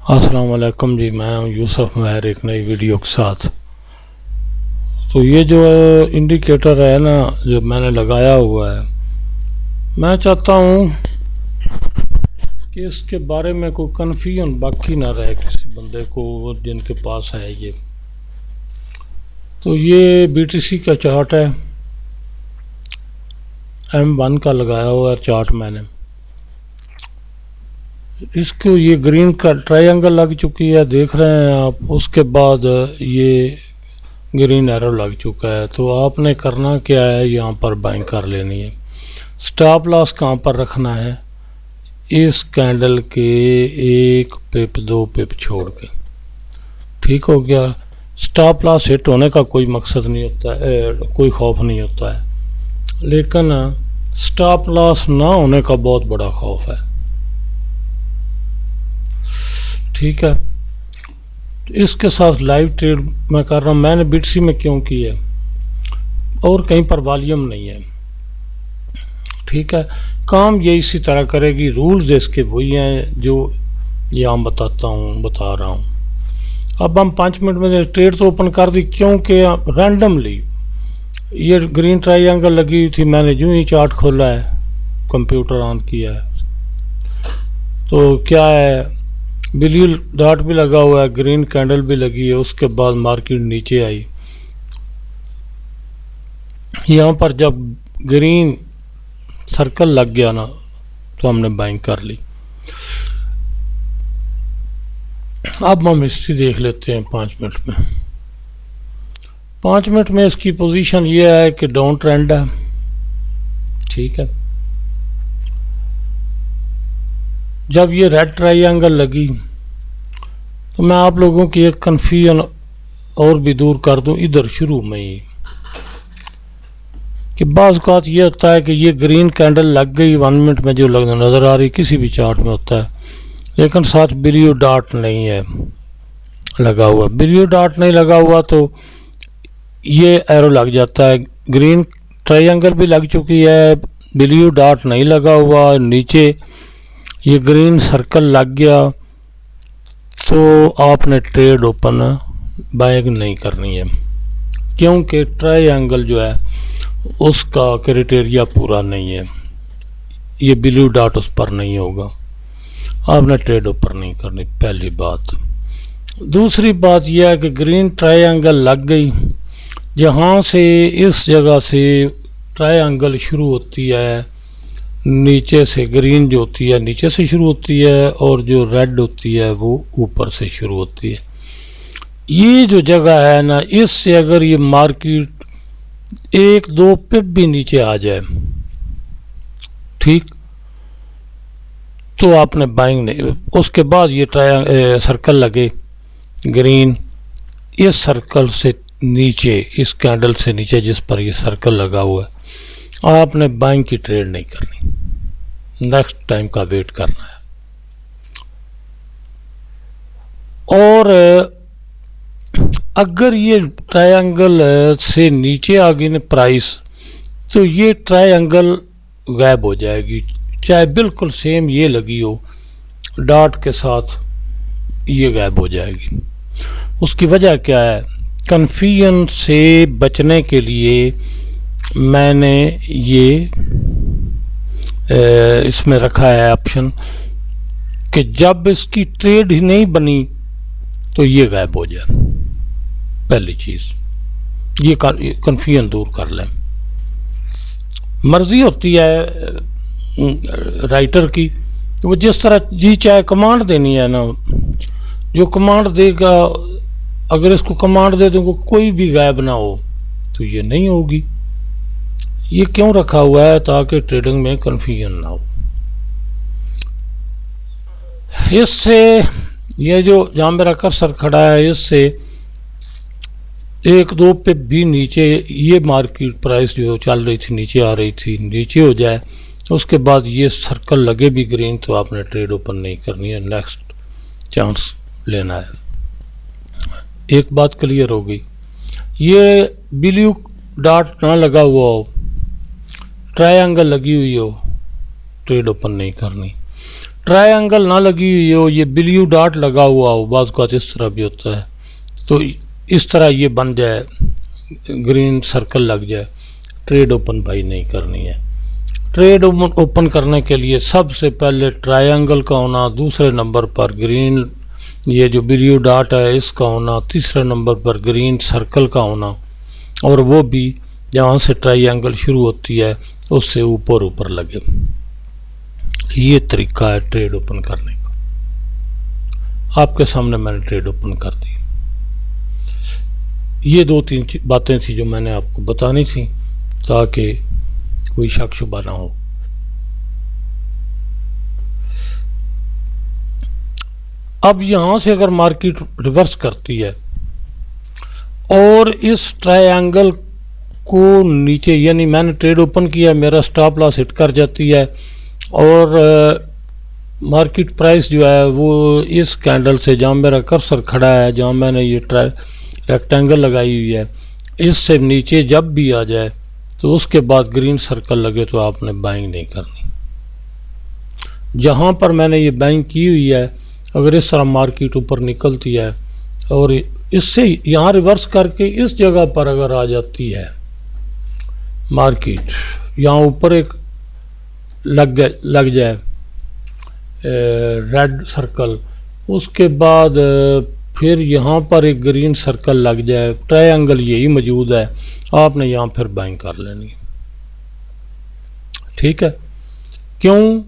अस्सलाम वालेकुम जी, मैं हूं यूसुफ महर एक नई वीडियो के साथ। तो ये जो इंडिकेटर है ना, जो मैंने लगाया हुआ है, मैं चाहता हूं कि इसके बारे में कोई कन्फ्यूजन बाकी ना रहे किसी बंदे को जिनके पास है ये। तो ये BTC का चार्ट है, M1 का लगाया हुआ है चार्ट मैंने। इसको ये ग्रीन का ट्रायंगल लग चुकी है, देख रहे हैं आप। उसके बाद ये ग्रीन एरो लग चुका है। तो आपने करना क्या है, यहाँ पर बाइंग कर लेनी है। स्टॉप लॉस कहाँ पर रखना है, इस कैंडल के 1 पिप 2 पिप छोड़ के। ठीक हो गया। स्टॉप लॉस हिट होने का कोई मकसद नहीं होता है, कोई खौफ नहीं होता है, लेकिन स्टॉप लॉस ना होने का बहुत बड़ा खौफ है। ठीक है। तो इसके साथ लाइव ट्रेड मैं कर रहा हूँ। मैंने BTC में क्यों की है, और कहीं पर वॉल्यूम नहीं है। ठीक है। काम ये इसी तरह करेगी, रूल्स इसके वही हैं जो यहाँ बता रहा हूँ। अब हम 5 मिनट में ट्रेड तो ओपन कर दी, क्योंकि रैंडमली ये ग्रीन ट्रायंगल लगी हुई थी। मैंने यूं ही चार्ट खोला है, कंप्यूटर ऑन किया है, तो क्या है, ब्लू डॉट भी लगा हुआ है, ग्रीन कैंडल भी लगी है। उसके बाद मार्केट नीचे आई। यहाँ पर जब ग्रीन सर्कल लग गया ना, तो हमने बाइंग कर ली। अब हम हिस्ट्री देख लेते हैं 5 मिनट में। 5 मिनट में इसकी पोजीशन ये है कि डाउन ट्रेंड है। ठीक है। जब ये रेड ट्रायंगल लगी, तो मैं आप लोगों की एक कन्फ्यूजन और भी दूर कर दूं इधर शुरू में ही, कि बाज़ औक़ात ये होता है कि ये ग्रीन कैंडल लग गई 1 मिनट में, जो नज़र आ रही किसी भी चार्ट में होता है, लेकिन साथ ब्लू डॉट नहीं है लगा हुआ। ब्लू डॉट नहीं लगा हुआ तो ये एरो लग जाता है। ग्रीन ट्रायंगल भी लग चुकी है, ब्लू डॉट नहीं लगा हुआ, नीचे ये ग्रीन सर्कल लग गया, तो आपने ट्रेड ओपन बाइंग नहीं करनी है, क्योंकि ट्रायंगल जो है उसका क्राइटेरिया पूरा नहीं है। ये ब्लू डॉट उस पर नहीं होगा, आपने ट्रेड ओपन नहीं करनी, पहली बात। दूसरी बात यह है कि ग्रीन ट्रायंगल लग गई, जहाँ से इस जगह से ट्रायंगल शुरू होती है, नीचे से ग्रीन जो होती है नीचे से शुरू होती है, और जो रेड होती है वो ऊपर से शुरू होती है। ये जो जगह है ना, इससे अगर ये मार्केट 1-2 पिप भी नीचे आ जाए, ठीक, तो आपने बाइंग नहीं। उसके बाद ये सर्कल लगे ग्रीन, इस सर्कल से नीचे, इस कैंडल से नीचे जिस पर ये सर्कल लगा हुआ है, आपने बाइंग की ट्रेड नहीं करनी, नेक्स्ट टाइम का वेट करना है। और अगर ये ट्रायंगल से नीचे आ गई ना प्राइस, तो ये ट्रायंगल गायब हो जाएगी, चाहे बिल्कुल सेम ये लगी हो डॉट के साथ, ये गायब हो जाएगी। उसकी वजह क्या है, कन्फ्यूजन से बचने के लिए मैंने ये इसमें रखा है ऑप्शन कि जब इसकी ट्रेड ही नहीं बनी तो ये गायब हो जाए। पहली चीज़ ये कन्फ्यूजन दूर कर लें। मर्जी होती है राइटर की, वो जिस तरह जी चाहे कमांड देनी है ना, जो कमांड देगा, अगर इसको कमांड दे दूँ कोई भी गायब ना हो, तो ये नहीं होगी। ये क्यों रखा हुआ है, ताकि ट्रेडिंग में कन्फ्यूजन ना हो। इससे ये जो जहाँ मेरा कर्सर खड़ा है, इससे 1-2 पे भी नीचे ये मार्केट प्राइस जो चल रही थी नीचे आ रही थी, नीचे हो जाए, उसके बाद ये सर्कल लगे भी ग्रीन, तो आपने ट्रेड ओपन नहीं करनी है, नेक्स्ट चांस लेना है। एक बात क्लियर हो गई। ये ब्लू डॉट ना लगा हुआ हो, ट्रायंगल लगी हुई हो, ट्रेड ओपन नहीं करनी। ट्रायंगल ना लगी हुई हो, ये ब्लू डॉट लगा हुआ हो, बाज़ का इस तरह भी होता है, तो इस तरह ये बन जाए, ग्रीन सर्कल लग जाए, ट्रेड ओपन भाई नहीं करनी है। ट्रेड ओपन करने के लिए सबसे पहले ट्रायंगल का होना, दूसरे नंबर पर ग्रीन ये जो ब्लू डॉट है इसका होना, तीसरे नंबर पर ग्रीन सर्कल का होना, और वो भी जहाँ से ट्रायंगल शुरू होती है उससे ऊपर ऊपर लगे। ये तरीका है ट्रेड ओपन करने का। आपके सामने मैंने ट्रेड ओपन कर दी। ये 2-3 बातें थी जो मैंने आपको बतानी थी ताकि कोई शक शुबा ना हो। अब यहां से अगर मार्केट रिवर्स करती है और इस ट्रायंगल को नीचे, यानी मैंने ट्रेड ओपन किया, मेरा स्टॉप लॉस हिट कर जाती है और मार्केट प्राइस जो है वो इस कैंडल से, जहाँ मेरा कर्सर खड़ा है, जहाँ मैंने ये रेक्टेंगल लगाई हुई है, इससे नीचे जब भी आ जाए तो उसके बाद ग्रीन सर्कल लगे तो आपने बाइंग नहीं करनी। जहाँ पर मैंने ये बाइंग की हुई है, अगर इस तरह मार्केट ऊपर निकलती है और इससे यहाँ रिवर्स करके इस जगह पर अगर आ जाती है मार्केट, यहाँ ऊपर एक लग जाए रेड सर्कल, उसके बाद फिर यहाँ पर एक ग्रीन सर्कल लग जाए, ट्रायंगल यही मौजूद है, आपने यहाँ फिर बाइंग कर लेनी। ठीक है, क्यों?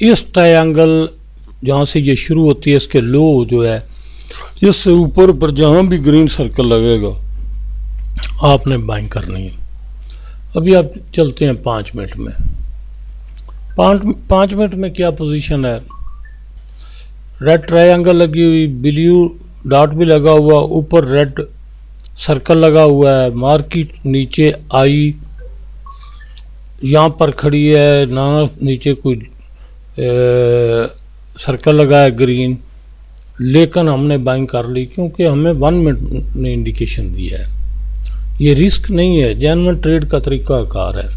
इस ट्रायंगल जहाँ से ये शुरू होती है, इसके लो जो है, इससे ऊपर पर जहाँ भी ग्रीन सर्कल लगेगा आपने बाइंग करनी है। अभी आप चलते हैं 5 मिनट में। 5 मिनट में क्या पोजीशन है? रेड ट्रायंगल लगी हुई, ब्लू डॉट भी लगा हुआ, ऊपर रेड सर्कल लगा हुआ है, मार्केट नीचे आई, यहाँ पर खड़ी है ना, नीचे कोई सर्कल लगा है ग्रीन, लेकिन हमने बाइंग कर ली क्योंकि हमें 1 मिनट ने इंडिकेशन दिया है। ये रिस्क नहीं है, जेन्युइन ट्रेड का तरीका कार है।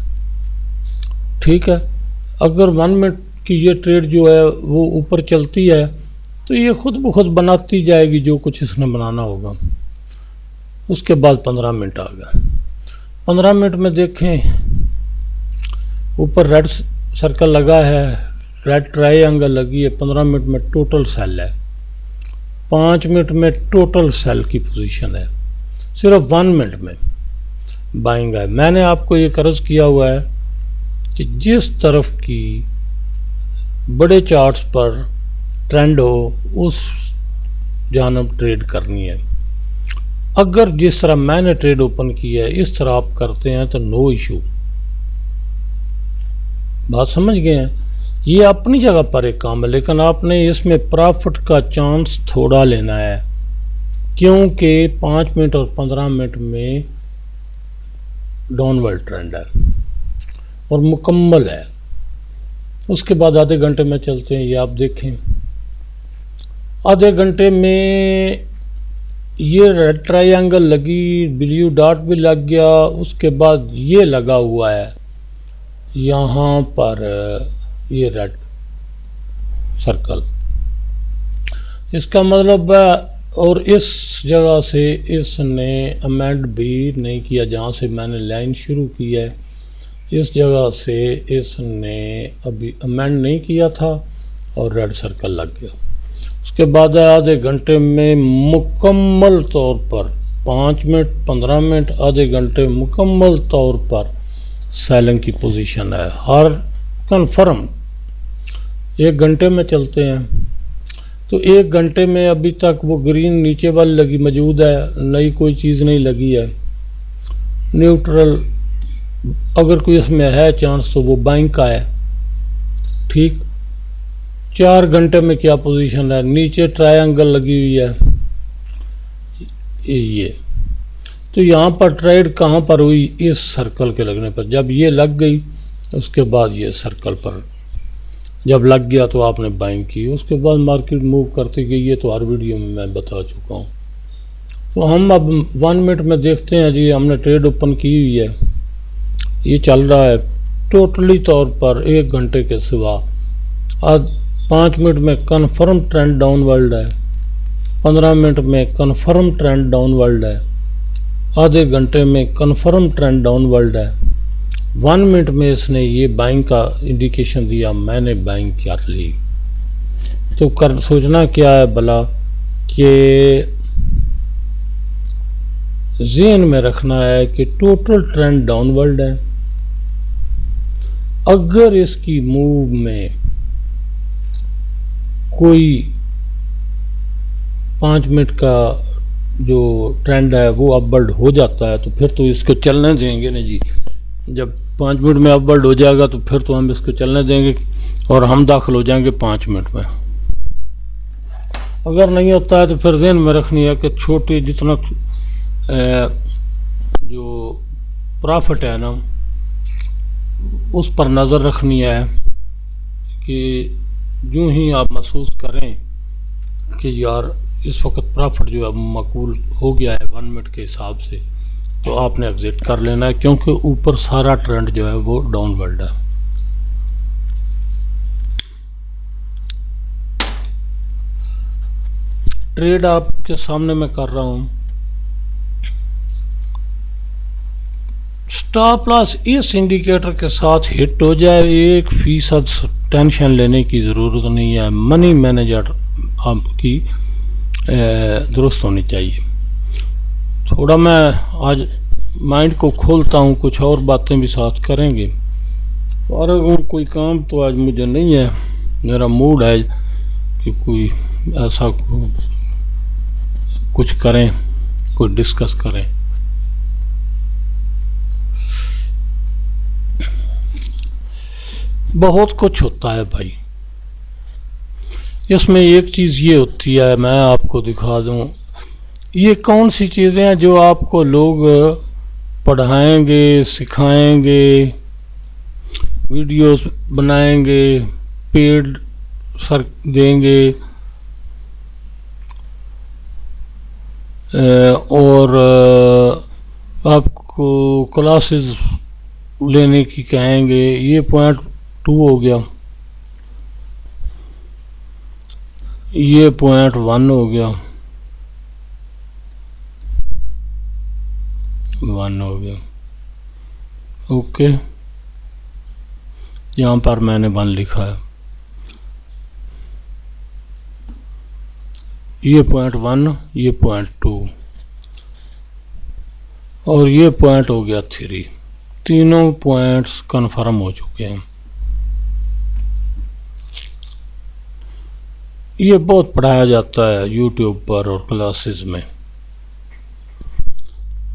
ठीक है, अगर 1 मिनट की ये ट्रेड जो है वो ऊपर चलती है तो ये खुद ब खुद बनाती जाएगी जो कुछ इसने बनाना होगा। उसके बाद 15 मिनट आ गया। 15 मिनट में देखें ऊपर रेड सर्कल लगा है, रेड ट्रायंगल लगी है, 15 मिनट में टोटल सेल है, 5 मिनट में टोटल सेल की पोजीशन है, सिर्फ 1 मिनट में बाइंग है। मैंने आपको ये कर्ज किया हुआ है कि जिस तरफ की बड़े चार्ट्स पर ट्रेंड हो उस जानब ट्रेड करनी है। अगर जिस तरह मैंने ट्रेड ओपन किया है इस तरह आप करते हैं तो नो इशू। बात समझ गए हैं? ये अपनी जगह पर एक काम है, लेकिन आपने इसमें प्रॉफिट का चांस थोड़ा लेना है क्योंकि 5 मिनट और 15 मिनट में डाउनवर्ड ट्रेंड है और मुकम्मल है। उसके बाद आधे घंटे में चलते हैं। ये आप देखें आधे घंटे में ये रेड ट्रायंगल लगी, ब्लू डॉट भी लग गया, उसके बाद ये लगा हुआ है यहाँ पर ये रेड सर्कल, इसका मतलब है। और इस जगह से इसने अमेंड भी नहीं किया, जहाँ से मैंने लाइन शुरू की है इस जगह से इसने अभी अमेंड नहीं किया था और रेड सर्कल लग गया। उसके बाद आधे घंटे में मुकम्मल तौर पर 5 मिनट 15 मिनट आधे घंटे मुकम्मल तौर पर सेलिंग की पोजीशन है, हर कन्फर्म। 1 घंटे में चलते हैं तो 1 घंटे में अभी तक वो ग्रीन नीचे वाली लगी मौजूद है, नई कोई चीज़ नहीं लगी है। न्यूट्रल अगर कोई इसमें है चांस तो वो बाइंग का है। ठीक, 4 घंटे में क्या पोजीशन है? नीचे ट्रायंगल लगी हुई है ये, तो यहाँ पर ट्रेड कहाँ पर हुई? इस सर्कल के लगने पर। जब ये लग गई उसके बाद ये सर्कल पर जब लग गया तो आपने बाइंग की। उसके बाद मार्केट मूव करती गई, ये तो हर वीडियो में मैं बता चुका हूँ। तो हम अब 1 मिनट में देखते हैं जी, हमने ट्रेड ओपन की हुई है, ये चल रहा है टोटली तौर पर 1 घंटे के सिवा। आज 5 मिनट में कन्फर्म ट्रेंड डाउनवर्ड है, 15 मिनट में कन्फर्म ट्रेंड डाउनवर्ड है, आधे घंटे में कन्फर्म ट्रेंड डाउनवर्ड है, 1 मिनट में इसने ये बाइंग का इंडिकेशन दिया, मैंने बाइंग कर ली। तो कर सोचना क्या है भला कि ज़हन में रखना है कि टोटल ट्रेंड डाउनवर्ड है। अगर इसकी मूव में कोई 5 मिनट का जो ट्रेंड है वो अपवर्ड हो जाता है तो फिर तो इसको चलने देंगे ना जी। जब 5 मिनट में अपवर्ड हो जाएगा तो फिर तो हम इसको चलने देंगे और हम दाखिल हो जाएंगे 5 मिनट में। अगर नहीं होता है तो फिर ध्यान में रखनी है कि छोटे जितना जो प्रॉफिट है ना उस पर नज़र रखनी है कि यूँ ही आप महसूस करें कि यार इस वक्त प्रॉफिट जो है मकबूल हो गया है 1 मिनट के हिसाब से, तो आपने एग्जिट कर लेना है क्योंकि ऊपर सारा ट्रेंड जो है वो डाउनवर्ड है। ट्रेड आपके सामने मैं कर रहा हूँ। स्टॉप लॉस इस इंडिकेटर के साथ हिट हो जाए 1% टेंशन लेने की ज़रूरत नहीं है। मनी मैनेजर आपकी दुरुस्त होनी चाहिए। थोड़ा मैं आज माइंड को खोलता हूँ, कुछ और बातें भी साथ करेंगे। और कोई काम तो आज मुझे नहीं है, मेरा मूड है कि कोई ऐसा कुछ करें, कुछ डिस्कस करें। बहुत कुछ होता है भाई, इसमें एक चीज़ ये होती है, मैं आपको दिखा दूं, ये कौन सी चीज़ें हैं जो आपको लोग पढ़ाएंगे, सिखाएंगे, वीडियोस बनाएंगे, पेड सर देंगे और आपको क्लासेस लेने की कहेंगे। ये पॉइंट 2 हो गया, ये पॉइंट 1 हो गया, 1 हो गया। ओके, यहाँ पर मैंने 1 लिखा है। ये पॉइंट 1, ये पॉइंट 2 और ये पॉइंट हो गया 3। तीनों पॉइंट्स कंफर्म हो चुके हैं। ये बहुत पढ़ाया जाता है यूट्यूब पर और क्लासेस में।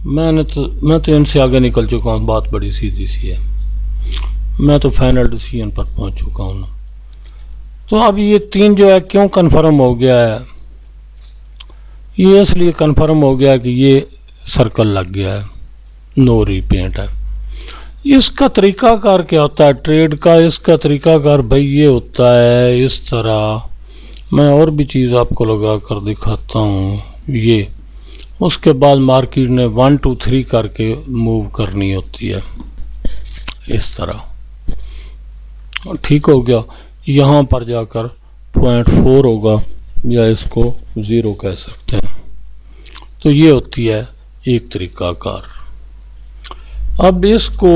मैं तो इनसे आगे निकल चुका हूँ, बात बड़ी सीधी सी है। मैं तो फाइनल डिसीजन पर पहुँच चुका हूँ। तो अब ये 3 जो है क्यों कंफर्म हो गया है? ये इसलिए कंफर्म हो गया कि ये सर्कल लग गया है, नो रीपेंट है। इसका तरीकाकार क्या होता है ट्रेड का? इसका तरीकाकार भाई ये होता है इस तरह। मैं और भी चीज़ आपको लगा कर दिखाता हूँ। ये उसके बाद मार्केट ने 1 2 3 करके मूव करनी होती है इस तरह। ठीक हो गया। यहाँ पर जाकर 0.4 होगा या इसको 0 कह सकते हैं। तो ये होती है एक तरीकाकार। अब इसको,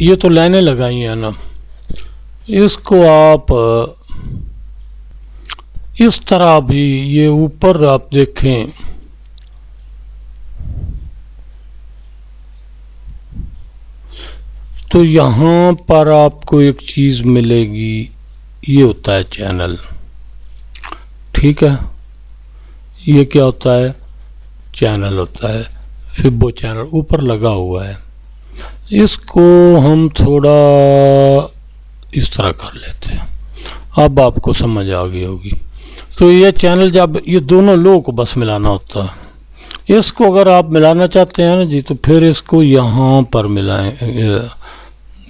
ये तो लाइनें लगाई हैं ना, इसको आप इस तरह भी, ये ऊपर आप देखें तो यहाँ पर आपको एक चीज़ मिलेगी, ये होता है चैनल। ठीक है, ये क्या होता है? चैनल होता है, फिबो चैनल ऊपर लगा हुआ है। इसको हम थोड़ा इस तरह कर लेते हैं। अब आपको समझ आ गई होगी। तो ये चैनल, जब ये दोनों लो को बस मिलाना होता है। इसको अगर आप मिलाना चाहते हैं ना जी, तो फिर इसको यहाँ पर मिलाएं।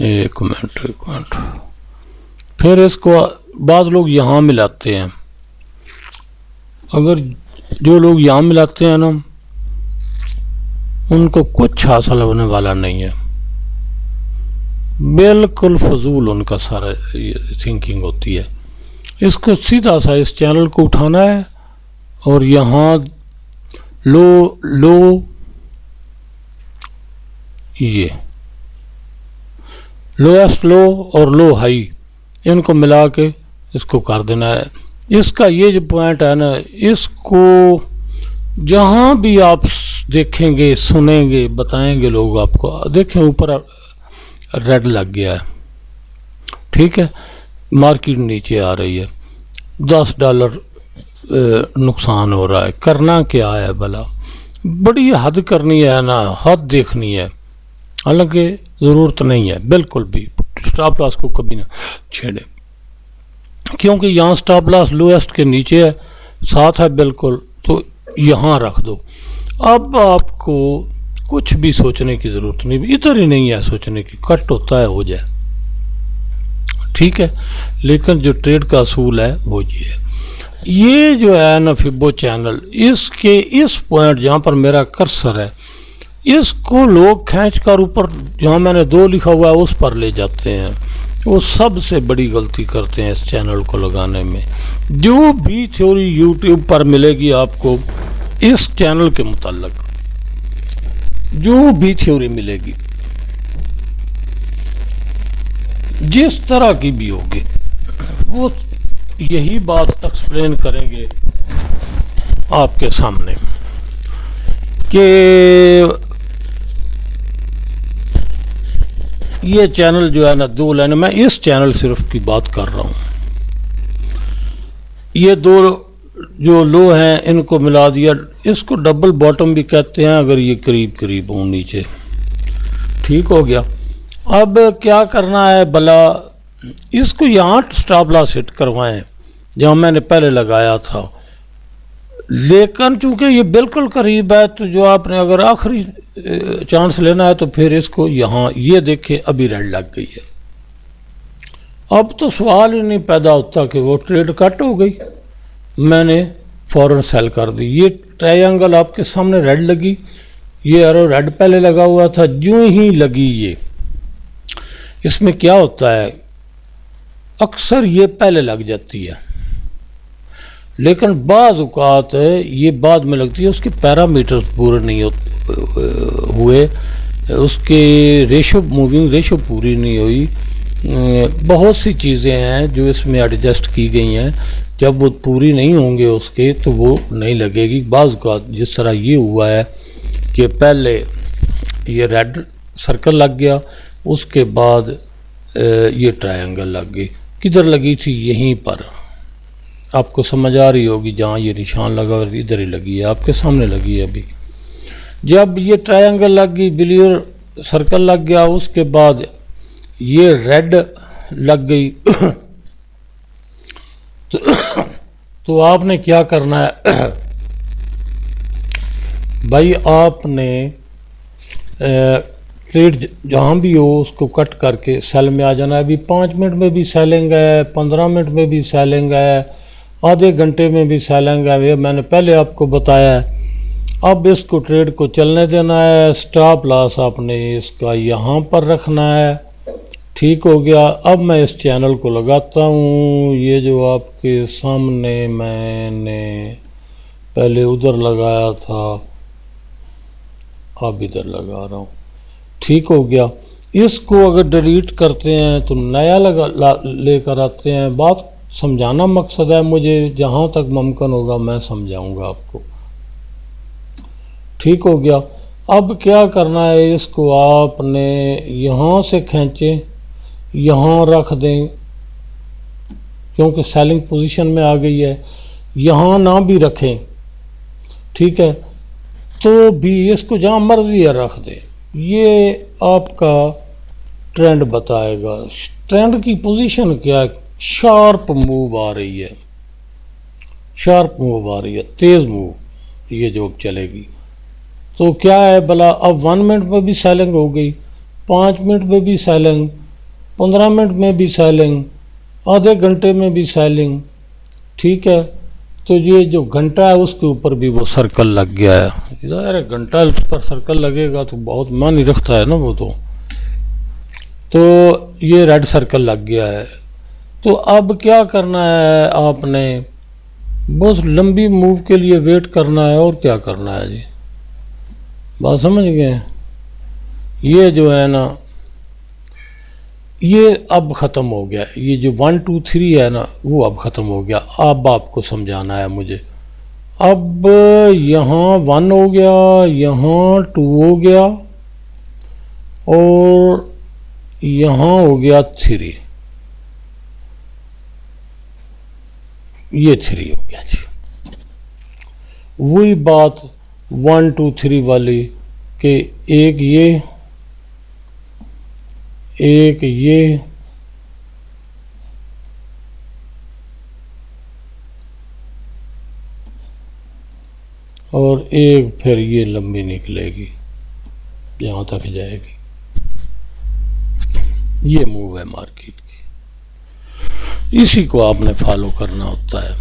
एक मिनट। फिर इसको बाद लोग यहाँ मिलाते हैं। अगर जो लोग यहाँ मिलाते हैं ना, उनको कुछ हासिल होने वाला नहीं है, बिल्कुल फजूल उनका सारा थिंकिंग होती है। इसको सीधा सा इस चैनल को उठाना है और यहाँ लो ये लोएस्ट लो और लो हाई इनको मिला के इसको कर देना है। इसका ये जो पॉइंट है ना, इसको जहाँ भी आप देखेंगे सुनेंगे बताएंगे लोग आपको, देखें ऊपर रेड लग गया है, ठीक है, मार्केट नीचे आ रही है, $10 नुकसान हो रहा है। करना क्या है भला, बड़ी हद करनी है ना, हद देखनी है, हालांकि ज़रूरत नहीं है बिल्कुल भी। स्टॉप लॉस को कभी ना छेड़े, क्योंकि यहाँ स्टॉप लॉस लोएस्ट के नीचे है, साथ है बिल्कुल, तो यहाँ रख दो। अब आपको कुछ भी सोचने की ज़रूरत नहीं, इधर ही नहीं है सोचने की, कट होता है हो जाए, ठीक है। लेकिन जो ट्रेड का असूल है वो ये है। ये जो है ना फिबो चैनल, इसके इस पॉइंट जहाँ पर मेरा कर्सर है, इसको लोग खींच कर ऊपर जहाँ मैंने 2 लिखा हुआ है उस पर ले जाते हैं। वो सबसे बड़ी गलती करते हैं इस चैनल को लगाने में। जो भी थ्योरी यूट्यूब पर मिलेगी आपको इस चैनल के मुताल्लिक, जो भी थ्योरी मिलेगी जिस तरह की भी होगी, वो यही बात एक्सप्लेन करेंगे आपके सामने कि ये चैनल जो है ना 2 लाइन, मैं इस चैनल सिर्फ की बात कर रहा हूँ। ये 2 जो लो हैं इनको मिला दिया, इसको डबल बॉटम भी कहते हैं अगर ये करीब करीब हो नीचे, ठीक हो गया। अब क्या करना है भला, इसको यहाँ स्टॉप लॉस हिट करवाएं जहाँ मैंने पहले लगाया था, लेकिन चूंकि ये बिल्कुल करीब है तो जो आपने अगर आखिरी चांस लेना है तो फिर इसको यहाँ, ये देखें अभी रेड लग गई है। अब तो सवाल ही नहीं पैदा होता कि वो ट्रेड कट हो गई, मैंने फौरन सेल कर दी। ये ट्रायंगल आपके सामने रेड लगी, ये एरो रेड पहले लगा हुआ था, यूं ही लगी ये। इसमें क्या होता है, अक्सर ये पहले लग जाती है, लेकिन बाज़ औक़ात ये बाद में लगती है, उसके पैरामीटर्स पूरे नहीं हुए, उसके रेशो मूविंग रेशो पूरी नहीं हुई, बहुत सी चीज़ें हैं जो इसमें एडजस्ट की गई हैं। जब वो पूरी नहीं होंगे उसके तो वो नहीं लगेगी। बाज़ औक़ात जिस तरह ये हुआ है कि पहले ये रेड सर्कल लग गया, उसके बाद ये ट्रायंगल लग गई। किधर लगी थी, यहीं पर, आपको समझ आ रही होगी, जहाँ ये निशान लगा इधर ही लगी है, आपके सामने लगी है अभी। जब ये ट्रायंगल लग गई, बिलियर सर्कल लग गया, उसके बाद ये रेड लग गई तो आपने क्या करना है भाई, आपने ट्रेड जहाँ भी हो उसको कट करके सेल में आ जाना है। अभी 5 मिनट में भी सेलिंग है, 15 मिनट में भी सेलिंग है, आधे घंटे में भी सेलिंग है, ये मैंने पहले आपको बताया है। अब इसको ट्रेड को चलने देना है। स्टॉप लॉस आपने इसका यहाँ पर रखना है, ठीक हो गया। अब मैं इस चैनल को लगाता हूँ, ये जो आपके सामने मैंने पहले उधर लगाया था, अब इधर लगा रहा हूँ, ठीक हो गया। इसको अगर डिलीट करते हैं तो नया लेकर आते हैं। बात समझाना मकसद है मुझे, जहाँ तक मुमकिन होगा मैं समझाऊंगा आपको, ठीक हो गया। अब क्या करना है, इसको आपने यहाँ से खींचें, यहाँ रख दें, क्योंकि सेलिंग पोजीशन में आ गई है। यहाँ ना भी रखें, ठीक है, तो भी इसको जहाँ मर्जी है रख दें। ये आपका ट्रेंड बताएगा। ट्रेंड की पोजीशन क्या है, शार्प मूव आ रही है, शार्प मूव आ रही है, तेज़ मूव ये जो चलेगी। तो क्या है भला, अब 1 मिनट में भी सेलिंग हो गई, 5 मिनट में भी सेलिंग, 15 मिनट में भी सेलिंग, आधे घंटे में भी सेलिंग, ठीक है। तो ये जो घंटा है उसके ऊपर भी वो सर्कल लग गया है। यार घंटा पर सर्कल लगेगा तो बहुत मायने रखता है ना वो तो ये रेड सर्कल लग गया है। तो अब क्या करना है आपने, बस लंबी मूव के लिए वेट करना है और क्या करना है जी, बात समझ गए। ये जो है ना ये अब ख़त्म हो गया, ये जो 1 2 3 है ना वो अब ख़त्म हो गया। अब आपको समझाना है मुझे। अब यहाँ 1 हो गया, यहाँ 2 हो गया और यहाँ हो गया 3, ये 3 हो गया जी। वही बात 1 2 3 वाली कि एक ये और एक फिर ये लंबी निकलेगी, यहाँ तक जाएगी। ये मूव है मार्केट की, इसी को आपने फॉलो करना होता है।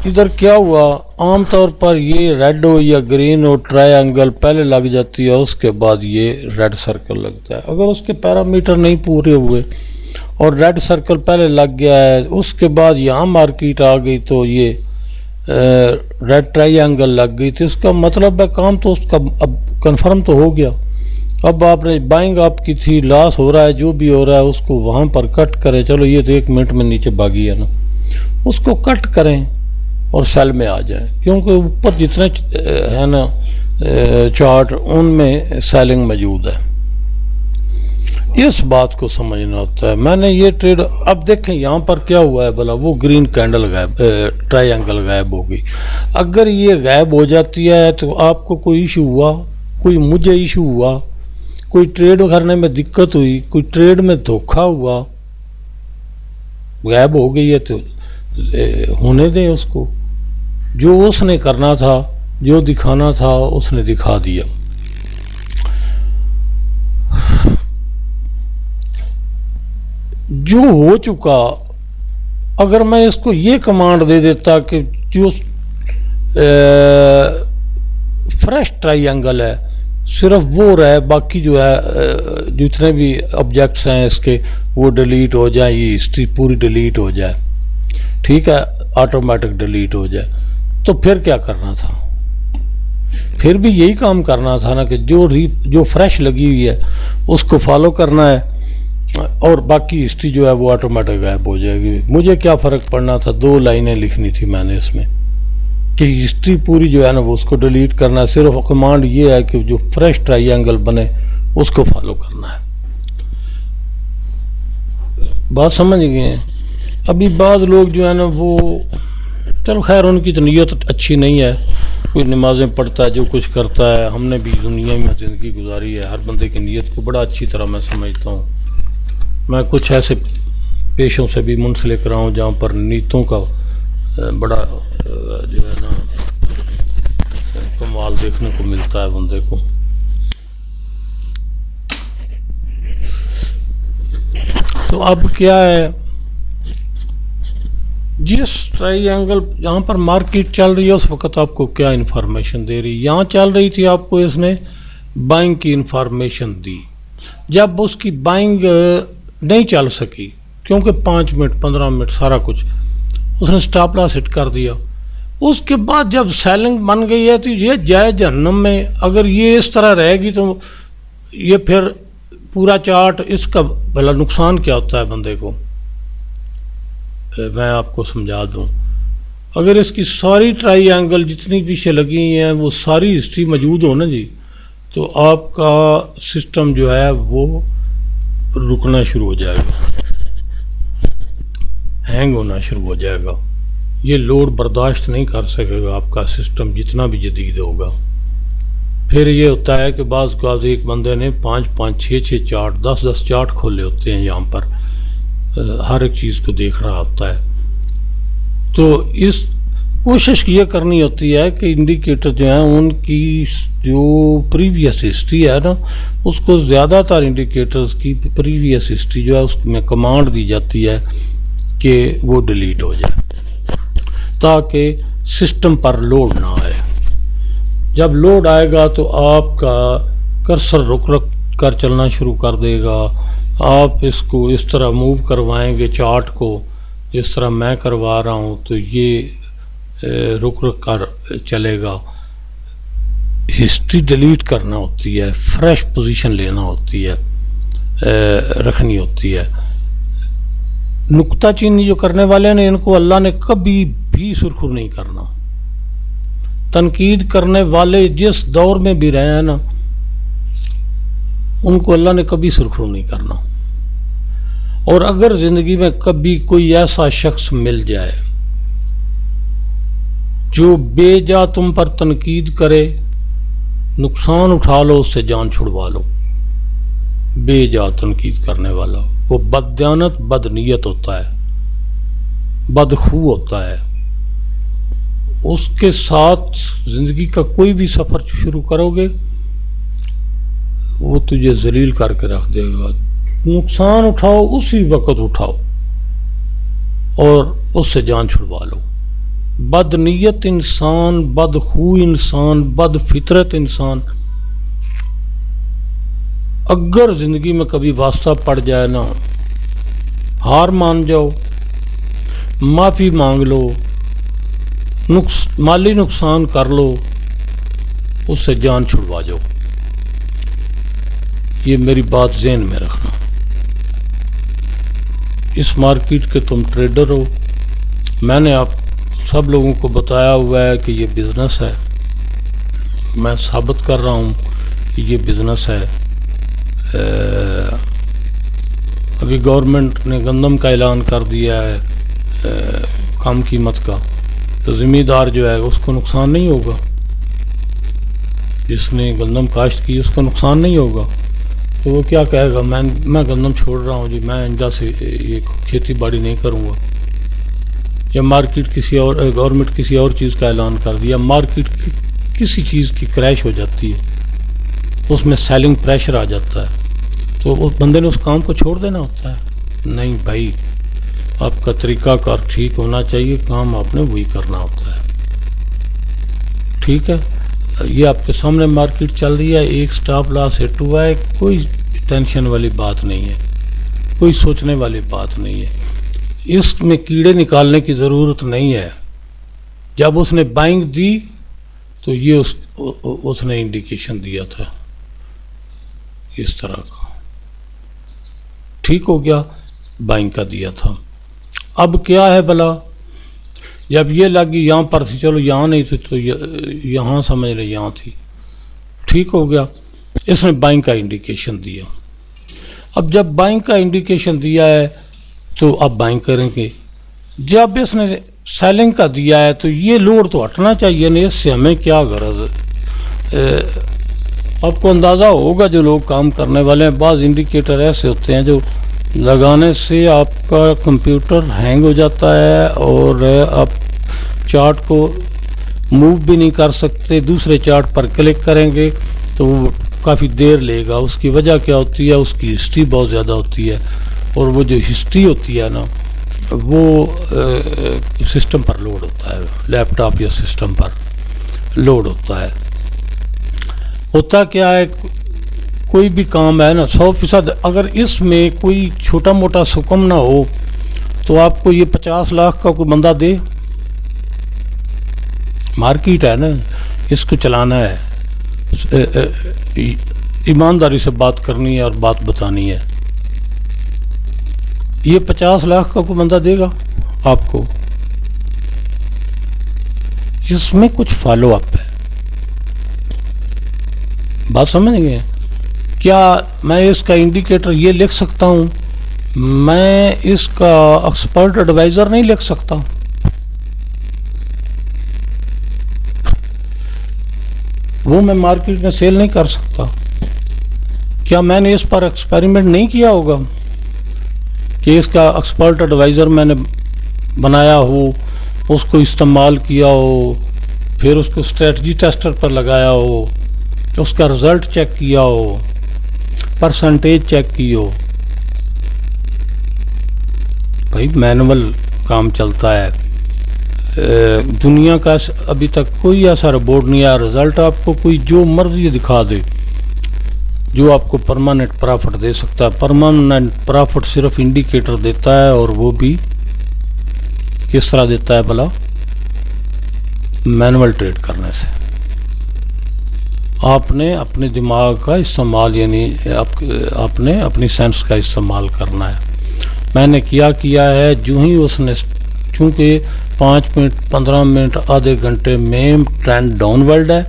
इधर क्या हुआ, आमतौर पर ये रेड हो या ग्रीन हो ट्रायंगल पहले लग जाती है, उसके बाद ये रेड सर्कल लगता है। अगर उसके पैरामीटर नहीं पूरे हुए और रेड सर्कल पहले लग गया है, उसके बाद यहाँ मार्केट आ गई तो ये रेड ट्रायंगल लग गई, तो इसका मतलब है काम तो उसका अब कंफर्म तो हो गया। अब आपने बाइंग आपकी थी, लॉस हो रहा है, जो भी हो रहा है उसको वहाँ पर कट करें। चलो ये तो 1 मिनट में नीचे भागी है ना, उसको कट करें और सेल में आ जाए, क्योंकि ऊपर जितने है ना चार्ट उनमें सेलिंग मौजूद है। इस बात को समझना होता है। मैंने ये ट्रेड, अब देखें यहाँ पर क्या हुआ है भला, वो ग्रीन कैंडल गायब, ट्रायंगल गायब हो गई। अगर ये गायब हो जाती है तो आपको कोई इशू हुआ, कोई मुझे इशू हुआ, कोई ट्रेड करने में दिक्कत हुई, कोई ट्रेड में धोखा हुआ, गायब हो गई है तो होने दें उसको। जो उसने करना था, जो दिखाना था उसने दिखा दिया। जो हो चुका, अगर मैं इसको ये कमांड दे देता कि जो फ्रेश ट्रायंगल है सिर्फ वो रहे, बाकी जो है जितने भी ऑब्जेक्ट्स हैं इसके वो डिलीट हो जाए, ये हिस्ट्री पूरी डिलीट हो जाए, ठीक है, ऑटोमेटिक डिलीट हो जाए, तो फिर क्या करना था? फिर भी यही काम करना था ना कि जो फ्रेश लगी हुई है उसको फॉलो करना है और बाकी हिस्ट्री जो है वो ऑटोमेटिक गायब हो जाएगी। मुझे क्या फ़र्क पड़ना था, 2 लाइनें लिखनी थी मैंने इसमें कि हिस्ट्री पूरी जो है ना वो उसको डिलीट करना है। सिर्फ कमांड ये है कि जो फ्रेश ट्रायंगल बने उसको फॉलो करना है। बात समझ गए? अभी बाद लोग जो है ना वो, चलो खैर उनकी तो नीयत अच्छी नहीं है, कोई नमाज़ें पढ़ता है, जो कुछ करता है। हमने भी दुनिया में ज़िंदगी गुजारी है, हर बंदे की नीयत को बड़ा अच्छी तरह मैं समझता हूँ। मैं कुछ ऐसे पेशों से भी मुंसलिक रहा हूँ जहाँ पर नीयतों का बड़ा जो है ना कमाल देखने को मिलता है बंदे को। तो अब क्या है, जिस ट्रायंगल यहाँ पर मार्केट चल रही है उस वक़्त आपको क्या इन्फॉर्मेशन दे रही है? यहाँ चल रही थी, आपको इसने बाइंग की इन्फॉर्मेशन दी। जब उसकी बाइंग नहीं चल सकी क्योंकि 5 मिनट 15 मिनट सारा कुछ उसने स्टॉप लॉस हिट कर दिया, उसके बाद जब सेलिंग बन गई है तो ये जाए जहन्नम में। अगर ये इस तरह रहेगी तो ये फिर पूरा चार्ट, इसका भला नुकसान क्या होता है बंदे को, मैं आपको समझा दूं। अगर इसकी सारी ट्रायंगल जितनी पीछे लगी हैं वो सारी हिस्ट्री मौजूद हो ना जी, तो आपका सिस्टम जो है वो रुकना शुरू हो जाएगा, हैंग होना शुरू हो जाएगा। ये लोड बर्दाश्त नहीं कर सकेगा आपका सिस्टम, जितना भी जदीद होगा। फिर ये होता है कि बाज़ औक़ात एक बंदे ने 5-5 6-6 चार्ट 10-10 चार्ट खोले होते हैं, यहाँ पर हर एक चीज़ को देख रहा होता है। तो इस कोशिश ये करनी होती है कि इंडिकेटर जो हैं उनकी जो प्रीवियस हिस्ट्री है ना, उसको ज़्यादातर इंडिकेटर्स की प्रीवियस हिस्ट्री जो है उसमें कमांड दी जाती है कि वो डिलीट हो जाए ताकि सिस्टम पर लोड ना आए। जब लोड आएगा तो आपका कर्सर रुक रुक कर चलना शुरू कर देगा, आप इसको इस तरह मूव करवाएंगे चार्ट को जिस तरह मैं करवा रहा हूँ तो ये रुक रुक कर चलेगा। हिस्ट्री डिलीट करना होती है, फ्रेश पोजीशन लेना होती है, रखनी होती है। नुक्ताचीनी जो करने वाले ने इनको अल्लाह ने कभी भी सुरखुर नहीं करना। तनकीद करने वाले जिस दौर में भी रहे हैं ना, उनको अल्लाह ने कभी सुरखुर नहीं करना। और अगर जिंदगी में कभी कोई ऐसा शख्स मिल जाए जो बेजा तुम पर तनकीद करे, नुकसान उठा लो, उससे जान छुड़वा लो। बेजा तनकीद करने वाला वो बददियानत बदनीयत होता है, बदखू होता है। उसके साथ जिंदगी का कोई भी सफर शुरू करोगे वो तुझे जलील करके रख देगा। नुकसान उठाओ, उसी वक्त उठाओ और उससे जान छुड़वा लो। बदनीयत इंसान, बदखू इंसान, बदफितरत इंसान अगर जिंदगी में कभी वास्ता पड़ जाए ना, हार मान जाओ, माफी मांग लो, माली नुकसान कर लो, उससे जान छुड़वा जाओ। ये मेरी बात ज़हन में रखना। इस मार्केट के तुम ट्रेडर हो। मैंने आप सब लोगों को बताया हुआ है कि ये बिज़नेस है। मैं साबित कर रहा हूँ कि ये बिज़नेस है। अभी गवर्नमेंट ने गंदम का ऐलान कर दिया है कम कीमत का, तो ज़मींदार जो है उसको नुकसान नहीं होगा। जिसने गंदम काश्त की उसको नुकसान नहीं होगा, तो वो क्या कहेगा, मैं गंदम छोड़ रहा हूँ जी, मैं आइंदा से ये खेती बाड़ी नहीं करूँगा। या मार्केट किसी और, गवर्नमेंट किसी और चीज़ का ऐलान कर दिया, मार्केट किसी चीज़ की क्रैश हो जाती है, उसमें सेलिंग प्रेशर आ जाता है, तो उस बंदे ने उस काम को छोड़ देना होता है। नहीं भाई, आपका तरीक़ाकार ठीक होना चाहिए, काम आपने वही करना होता है। ठीक है, ये आपके सामने मार्केट चल रही है, एक स्टॉप लॉस हिट हुआ है, कोई टेंशन वाली बात नहीं है, कोई सोचने वाली बात नहीं है। इसमें कीड़े निकालने की ज़रूरत नहीं है। जब उसने बाइंग दी तो ये उसने इंडिकेशन दिया था इस तरह का, ठीक हो गया, बाइंग का दिया था। अब क्या है भला, जब ये लगी यहाँ पर थी, चलो यहाँ नहीं थी तो यहाँ समझ ले यहाँ थी, ठीक हो गया, इसने बाइंग का इंडिकेशन दिया। अब जब बाइंग का इंडिकेशन दिया है तो अब बाइंग करेंगे। जब इसने सेलिंग का दिया है तो ये लोड तो हटना चाहिए नहीं, इससे हमें क्या गरज है। आपको अंदाज़ा होगा जो लोग काम करने वाले हैं, बाज़ इंडिकेटर ऐसे होते हैं जो लगाने से आपका कंप्यूटर हैंग हो जाता है और आप चार्ट को मूव भी नहीं कर सकते। दूसरे चार्ट पर क्लिक करेंगे तो वो काफ़ी देर लेगा। उसकी वजह क्या होती है, उसकी हिस्ट्री बहुत ज़्यादा होती है, और वो जो हिस्ट्री होती है ना, वो सिस्टम पर लोड होता है, लैपटॉप या सिस्टम पर लोड होता है। होता क्या है, कोई भी काम है ना 100%, अगर इसमें कोई छोटा मोटा सुकम ना हो तो आपको ये 50 लाख का कोई बंदा दे। मार्केट है ना, इसको चलाना है, ईमानदारी से बात करनी है और बात बतानी है। ये 50 लाख का कोई बंदा देगा आपको? इसमें कुछ फॉलो अप है, बात समझ गए? क्या मैं इसका इंडिकेटर ये लिख सकता हूँ? मैं इसका एक्सपर्ट एडवाइज़र नहीं लिख सकता? वो मैं मार्केट में सेल नहीं कर सकता? क्या मैंने इस पर एक्सपेरिमेंट नहीं किया होगा कि इसका एक्सपर्ट एडवाइज़र मैंने बनाया हो, उसको इस्तेमाल किया हो, फिर उसको स्ट्रेटजी टेस्टर पर लगाया हो, उसका रिज़ल्ट चेक किया हो, परसेंटेज चेक की हो? भाई मैनुअल काम चलता है। दुनिया का अभी तक कोई ऐसा रिपोर्ट नहीं आया, रिज़ल्ट आपको कोई जो मर्जी दिखा दे, जो आपको परमानेंट प्रॉफिट दे सकता है। परमानेंट प्रॉफिट सिर्फ इंडिकेटर देता है, और वो भी किस तरह देता है भला? मैनुअल ट्रेड करने से। आपने अपने दिमाग का इस्तेमाल, यानी आपने अपनी सेंस का इस्तेमाल करना है। मैंने किया है, जो ही उसने, चूँकि 5 मिनट 15 मिनट आधे घंटे में ट्रेंड डाउनवर्ड है,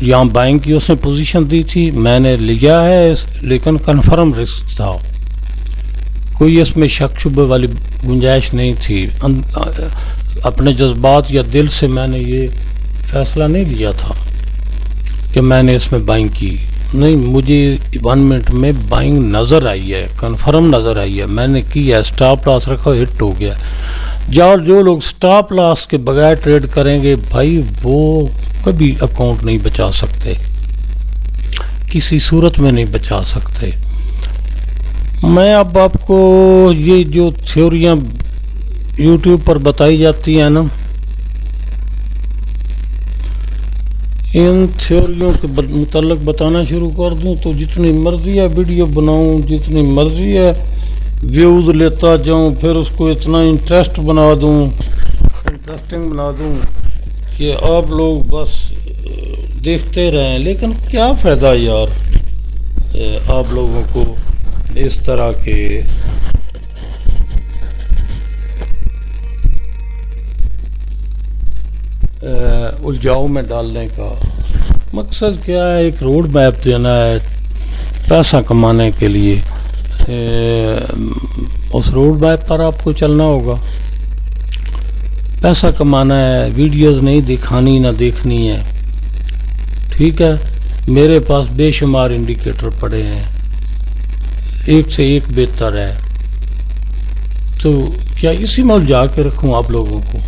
यहाँ बाइंग की उसने पोजीशन दी थी, मैंने लिया है, लेकिन कन्फर्म रिस्क था, कोई इसमें शक शुबे वाली गुंजाइश नहीं थी। अपने जज्बात या दिल से मैंने ये फैसला नहीं लिया था कि मैंने इसमें बाइंग की, नहीं, मुझे 1 मिनट में बाइंग नज़र आई है, कन्फर्म नज़र आई है, मैंने की है, स्टॉप लॉस रखा, हिट हो गया। जो लोग स्टॉप लॉस के बगैर ट्रेड करेंगे भाई, वो कभी अकाउंट नहीं बचा सकते, किसी सूरत में नहीं बचा सकते। मैं अब आपको ये जो थ्योरियाँ यूट्यूब पर बताई जाती हैं ना, इन थ्योरियों के मुतल्लिक़ बताना शुरू कर दूं तो जितनी मर्ज़ी है वीडियो बनाऊं, जितनी मर्ज़ी है व्यूज़ लेता जाऊं, फिर उसको इतना इंटरेस्टिंग बना दूं कि आप लोग बस देखते रहें। लेकिन क्या फ़ायदा यार, आप लोगों को इस तरह के उलझाव में डालने का। मकसद क्या है? एक रोड मैप देना है पैसा कमाने के लिए। उस रोड मैप पर आपको चलना होगा, पैसा कमाना है, वीडियोस नहीं दिखानी ना देखनी है। ठीक है, मेरे पास बेशुमार इंडिकेटर पड़े हैं, एक से एक बेहतर है, तो क्या इसी में उलझा के रखूँ आप लोगों को?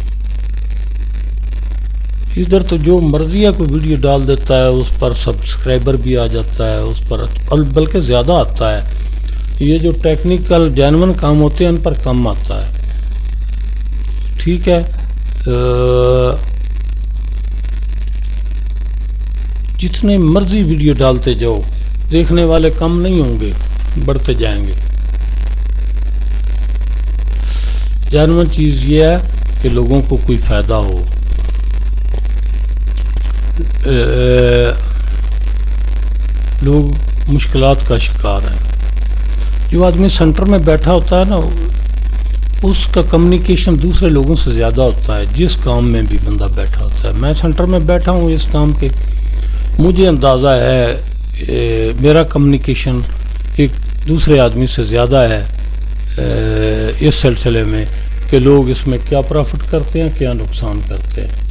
इधर तो जो मर्जी है कोई वीडियो डाल देता है, उस पर सब्सक्राइबर भी आ जाता है, उस पर बल्कि ज़्यादा आता है। ये जो टेक्निकल जेन्युइन काम होते हैं उन पर कम आता है। ठीक है, जितने मर्जी वीडियो डालते जाओ, देखने वाले कम नहीं होंगे, बढ़ते जाएंगे। जेन्युइन चीज़ ये है कि लोगों को कोई फ़ायदा हो। लोग मुश्किलात का शिकार हैं। जो आदमी सेंटर में बैठा होता है ना, उसका कम्युनिकेशन दूसरे लोगों से ज़्यादा होता है, जिस काम में भी बंदा बैठा होता है। मैं सेंटर में बैठा हूँ इस काम के, मुझे अंदाज़ा है मेरा कम्युनिकेशन एक दूसरे आदमी से ज़्यादा है इस सिलसिले में कि लोग इसमें क्या प्रॉफिट करते हैं, क्या नुकसान करते हैं।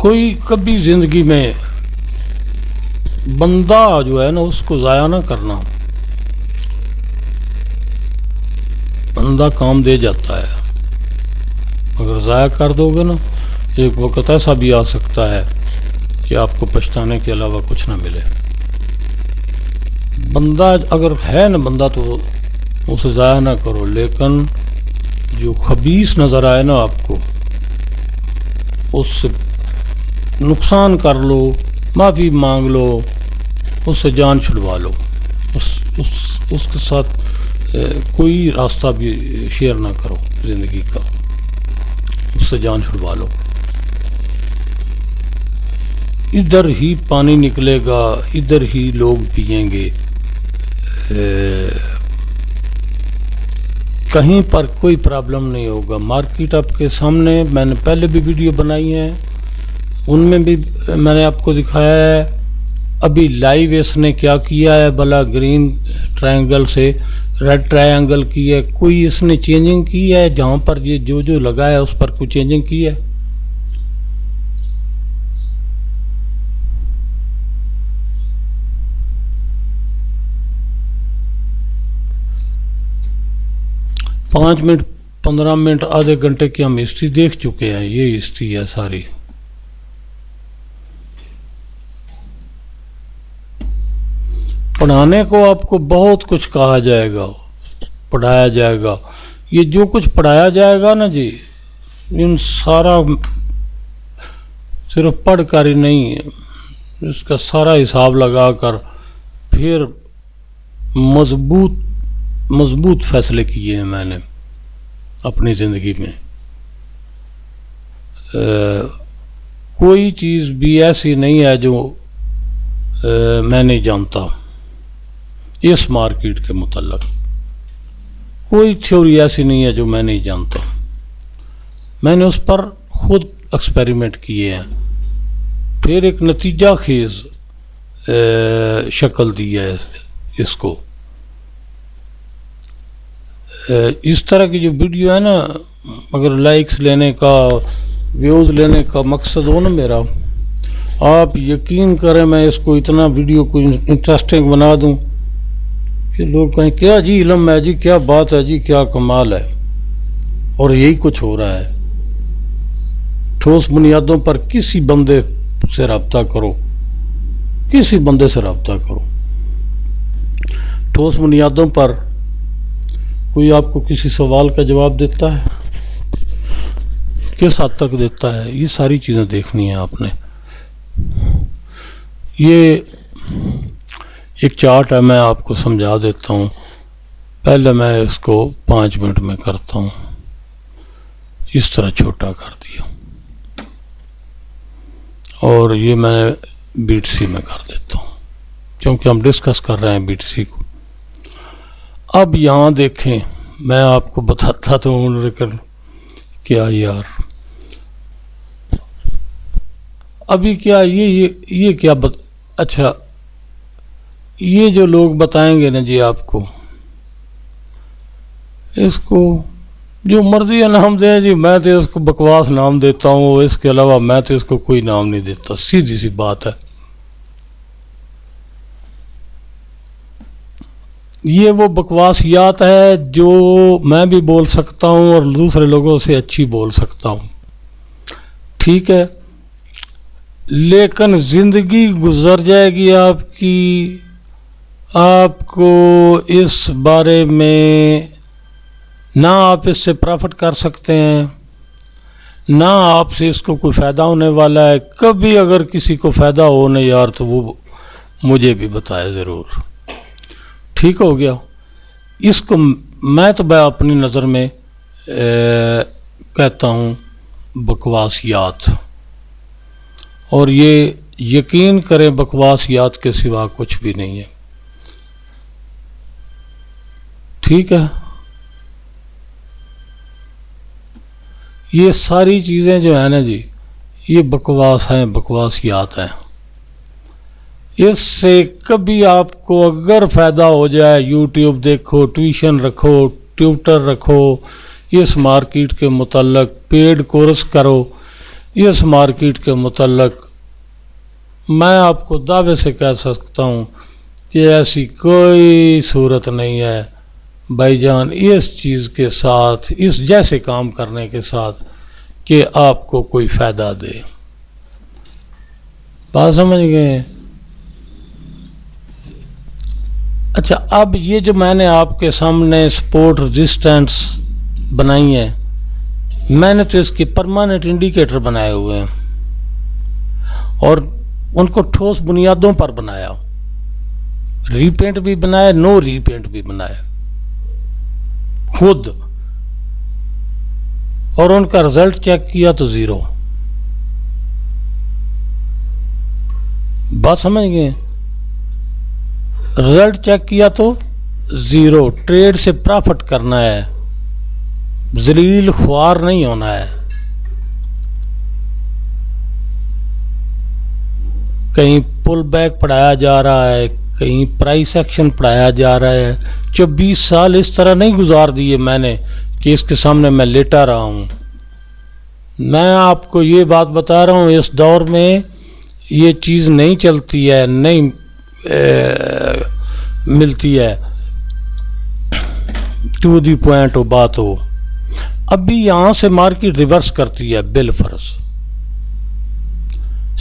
कोई कभी ज़िंदगी में बंदा जो है ना, उसको ज़ाया ना करना। बंदा काम दे जाता है, अगर ज़ाया कर दोगे ना, एक वक्त ऐसा भी आ सकता है कि आपको पछताने के अलावा कुछ ना मिले। बंदा अगर है ना बंदा, तो उसे ज़ाया ना करो, लेकिन जो खबीस नज़र आए ना आपको, उससे नुकसान कर लो, माफ़ी मांग लो, उससे जान छुड़वा लो। उसके साथ कोई रास्ता भी शेयर ना करो ज़िंदगी का, उससे जान छुड़वा लो। इधर ही पानी निकलेगा, इधर ही लोग पिएंगे, कहीं पर कोई प्रॉब्लम नहीं होगा। मार्केट आपके सामने, मैंने पहले भी वीडियो बनाई है, उनमें भी मैंने आपको दिखाया है। अभी लाइव इसने क्या किया है भला, ग्रीन ट्रायंगल से रेड ट्रायंगल की है, कोई इसने चेंजिंग की है? जहाँ पर ये जो लगा है उस पर कोई चेंजिंग की है? पाँच मिनट 15 मिनट आधे घंटे की हम हिस्ट्री देख चुके हैं, ये हिस्ट्री है सारी। पढ़ाने को आपको बहुत कुछ कहा जाएगा, पढ़ाया जाएगा। ये जो कुछ पढ़ाया जाएगा ना जी, इन सारा सिर्फ पढ़ कर ही नहीं है, इसका सारा हिसाब लगाकर फिर मजबूत फैसले किए हैं मैंने अपनी ज़िंदगी में। कोई चीज़ भी ऐसी नहीं है जो मैं नहीं जानता। इस मार्केट के मुतल्लिक कोई थ्योरी ऐसी नहीं है जो मैं नहीं जानता। मैंने उस पर खुद एक्सपेरिमेंट किए हैं, फिर एक नतीजा खेज शक्ल दी है इसको। इस तरह की जो वीडियो है ना, अगर लाइक्स लेने का, व्यूज़ लेने का मकसद हो ना मेरा, आप यकीन करें मैं इसको इतना वीडियो को इंटरेस्टिंग बना दूं कि लोग कहें क्या जी इल्म है जी, क्या बात है जी, क्या कमाल है। और यही कुछ हो रहा है। ठोस बुनियादों पर किसी बंदे से रब्ता करो, किसी बंदे से रब्ता करो, ठोस बुनियादों पर कोई आपको किसी सवाल का जवाब देता है, किस हद तक देता है, ये सारी चीज़ें देखनी है आपने। ये एक चार्ट है, मैं आपको समझा देता हूँ। पहले मैं इसको 5 मिनट में करता हूँ। इस तरह छोटा कर दिया और ये मैं BTC में कर देता हूँ क्योंकि हम डिस्कस कर रहे हैं BTC को। अब यहाँ देखें, मैं आपको बताता तो हूँ, लेकिन क्या यार अभी क्या ये क्या अच्छा, ये जो लोग बताएंगे ना जी आपको, इसको जो मर्जी है नाम दें जी, मैं तो इसको बकवास नाम देता हूँ, इसके अलावा मैं तो इसको कोई नाम नहीं देता, सीधी सी बात है। ये वो बकवासियात है जो मैं भी बोल सकता हूँ और दूसरे लोगों से अच्छी बोल सकता हूँ, ठीक है, लेकिन ज़िंदगी गुजर जाएगी आपकी, आपको इस बारे में ना आप इससे प्रॉफिट कर सकते हैं, ना आपसे इसको कोई फ़ायदा होने वाला है। कभी अगर किसी को फ़ायदा हो ना यार, तो वो मुझे भी बताए ज़रूर, ठीक हो गया। इसको मैं तो अपनी नज़र में कहता हूँ बकवासियात, और ये यकीन करें बकवासियात के सिवा कुछ भी नहीं है, ठीक है। ये सारी चीज़ें जो है ना जी, ये बकवास हैं, बकवासियात हैं। इससे कभी आपको अगर फ़ायदा हो जाए, यूट्यूब देखो, ट्यूशन रखो, ट्यूटर रखो, इस मार्केट के मुतल्लिक पेड कोर्स करो, इस मार्केट के मुतल्लिक मैं आपको दावे से कह सकता हूँ कि ऐसी कोई सूरत नहीं है भाईजान इस चीज़ के साथ, इस जैसे काम करने के साथ कि आपको कोई फ़ायदा दे। बात समझ गए? अच्छा, अब ये जो मैंने आपके सामने सपोर्ट रेजिस्टेंस बनाई है, मैंने तो इसके परमानेंट इंडिकेटर बनाए हुए हैं और उनको ठोस बुनियादों पर बनाया, रीपेंट भी बनाया, नो रीपेंट भी बनाया खुद, और उनका रिजल्ट चेक किया तो 0। बात समझ गए? रिजल्ट चेक किया तो 0। ट्रेड से प्रॉफिट करना है, जलील ख्वार नहीं होना है। कहीं पुल बैक पढ़ाया जा रहा है, कहीं प्राइस एक्शन पढ़ाया जा रहा है। 24 साल इस तरह नहीं गुजार दिए मैंने कि इसके सामने मैं लेटा रहा हूँ। मैं आपको ये बात बता रहा हूँ, इस दौर में ये चीज़ नहीं चलती है, नहीं मिलती है, टू दी पॉइंट हो बात हो। अभी यहाँ से मार्केट रिवर्स करती है, बिल फर्ज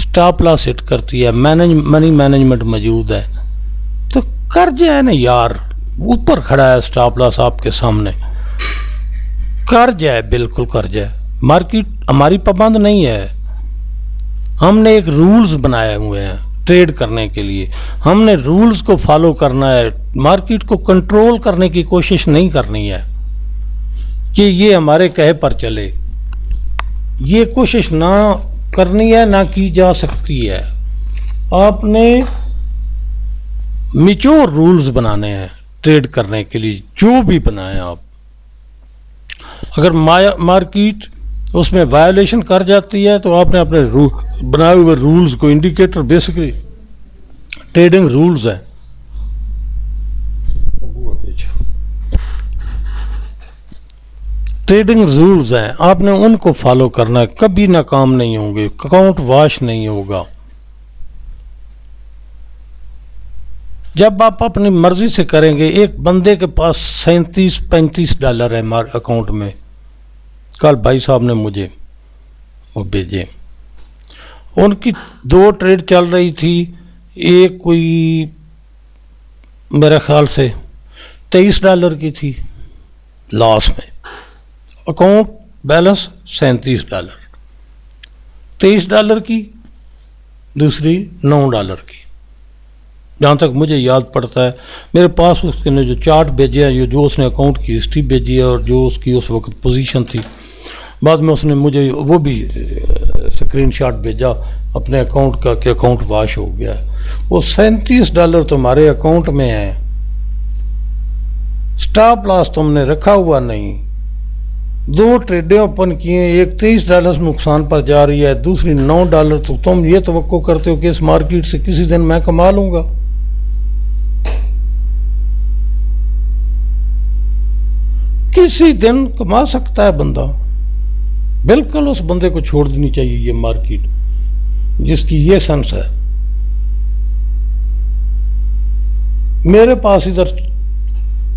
स्टॉप लॉस हिट करती है, मनी मैनेजमेंट मौजूद है, तो कर जाए ना यार, ऊपर खड़ा है स्टॉप लॉस आपके सामने, कर जाए, बिल्कुल कर जाए। मार्केट हमारी पाबंद नहीं है, हमने एक रूल्स बनाए हुए हैं ट्रेड करने के लिए, हमने रूल्स को फॉलो करना है, मार्केट को कंट्रोल करने की कोशिश नहीं करनी है कि ये हमारे कहे पर चले। ये कोशिश ना करनी है, ना की जा सकती है। आपने मैच्योर रूल्स बनाने हैं ट्रेड करने के लिए, जो भी बनाए आप। अगर मार्केट उसमें वायोलेशन कर जाती है तो आपने अपने बनाए हुए रूल्स को, इंडिकेटर बेसिकली ट्रेडिंग रूल्स हैं, ट्रेडिंग रूल्स हैं, आपने उनको फॉलो करना है। कभी नाकाम नहीं होंगे, अकाउंट वॉश नहीं होगा। जब आप अपनी मर्जी से करेंगे। एक बंदे के पास $37-35 है अकाउंट में, कल भाई साहब ने मुझे वो भेजे। उनकी 2 ट्रेड चल रही थी, एक कोई मेरे ख्याल से $23 की थी लॉस में, अकाउंट बैलेंस $37, $23 की, दूसरी $9 की। जहाँ तक मुझे याद पड़ता है, मेरे पास उसने जो चार्ट भेजे हैं, जो उसने अकाउंट की हिस्ट्री भेजी है और जो उसकी उस वक्त पोजीशन थी, बाद में उसने मुझे वो भी स्क्रीनशॉट भेजा अपने अकाउंट का कि अकाउंट वॉश हो गया है। वो $37 तुम्हारे अकाउंट में है, स्टॉप लॉस तुमने रखा हुआ नहीं। 2 ट्रेडें ओपन किए, एक $23 नुकसान पर जा रही है, दूसरी $9। तो तुम ये तवक्को करते हो कि इस मार्केट से किसी दिन मैं कमा लूंगा। किसी दिन कमा सकता है बंदा, बिल्कुल उस बंदे को छोड़ देनी चाहिए ये मार्केट, जिसकी ये सेंस है। मेरे पास इधर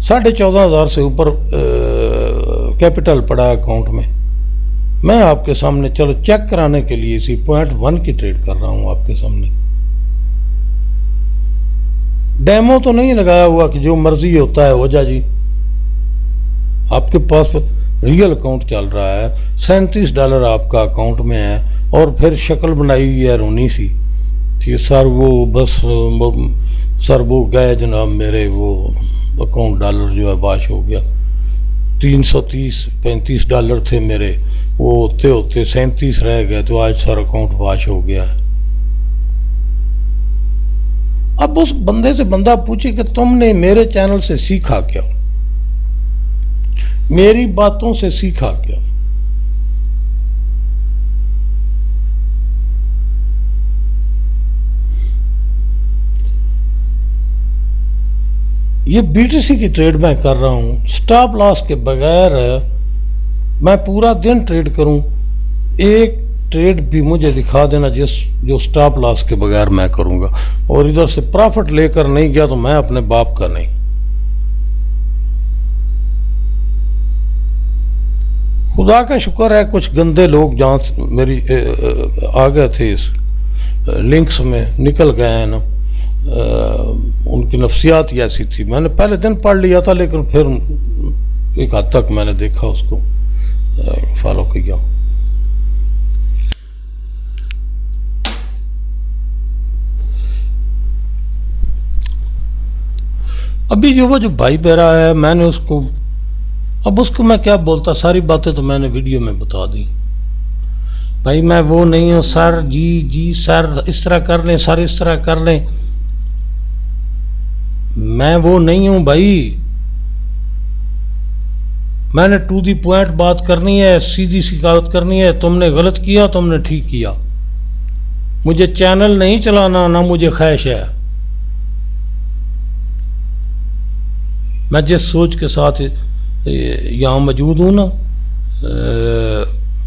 14,500 से ऊपर कैपिटल पड़ा है अकाउंट में। मैं आपके सामने चलो चेक कराने के लिए इसी 0.1 की ट्रेड कर रहा हूं आपके सामने। डेमो तो नहीं लगाया हुआ कि जो मर्जी होता है हो जा जी। आपके पास रियल अकाउंट चल रहा है, $37 आपका अकाउंट में है, और फिर शक्ल बनाई हुई है रोनी सी कि सर वो बस सर वो गए जनाब मेरे वो अकाउंट डॉलर जो है वाश हो गया। $330-35 थे मेरे, वो होते होते 37 रह गए, तो आज सर अकाउंट वाश हो गया है। अब उस बंदे से बंदा पूछे कि तुमने मेरे चैनल से सीखा क्या, मेरी बातों से सीखा क्या। ये बीटीसी की ट्रेड मैं कर रहा हूं, स्टॉप लॉस के बगैर मैं पूरा दिन ट्रेड करूं, एक ट्रेड भी मुझे दिखा देना जो स्टॉप लॉस के बगैर मैं करूंगा, और इधर से प्रॉफिट लेकर नहीं गया तो मैं अपने बाप का नहीं। खुदा का शुक्र है कुछ गंदे लोग जहाँ मेरी आ गए थे इस लिंक्स में, निकल गए हैं ना। उनकी नफ्सियात ही ऐसी थी। मैंने पहले दिन पढ़ लिया था, लेकिन फिर एक हद तक मैंने देखा, उसको फॉलो किया। अभी जो वो जो भाई मेरा है, मैंने उसको, अब उसको मैं क्या बोलता, सारी बातें तो मैंने वीडियो में बता दी। भाई मैं वो नहीं हूँ सर, जी सर इस तरह कर लें, सर इस तरह कर लें, मैं वो नहीं हूं भाई। मैंने टू दी पॉइंट बात करनी है, सीधी सी बात करनी है। तुमने गलत किया, तुमने ठीक किया। मुझे चैनल नहीं चलाना, ना मुझे ख्वाहिश है। मैं जिस सोच के साथ यहाँ मौजूद हूँ ना,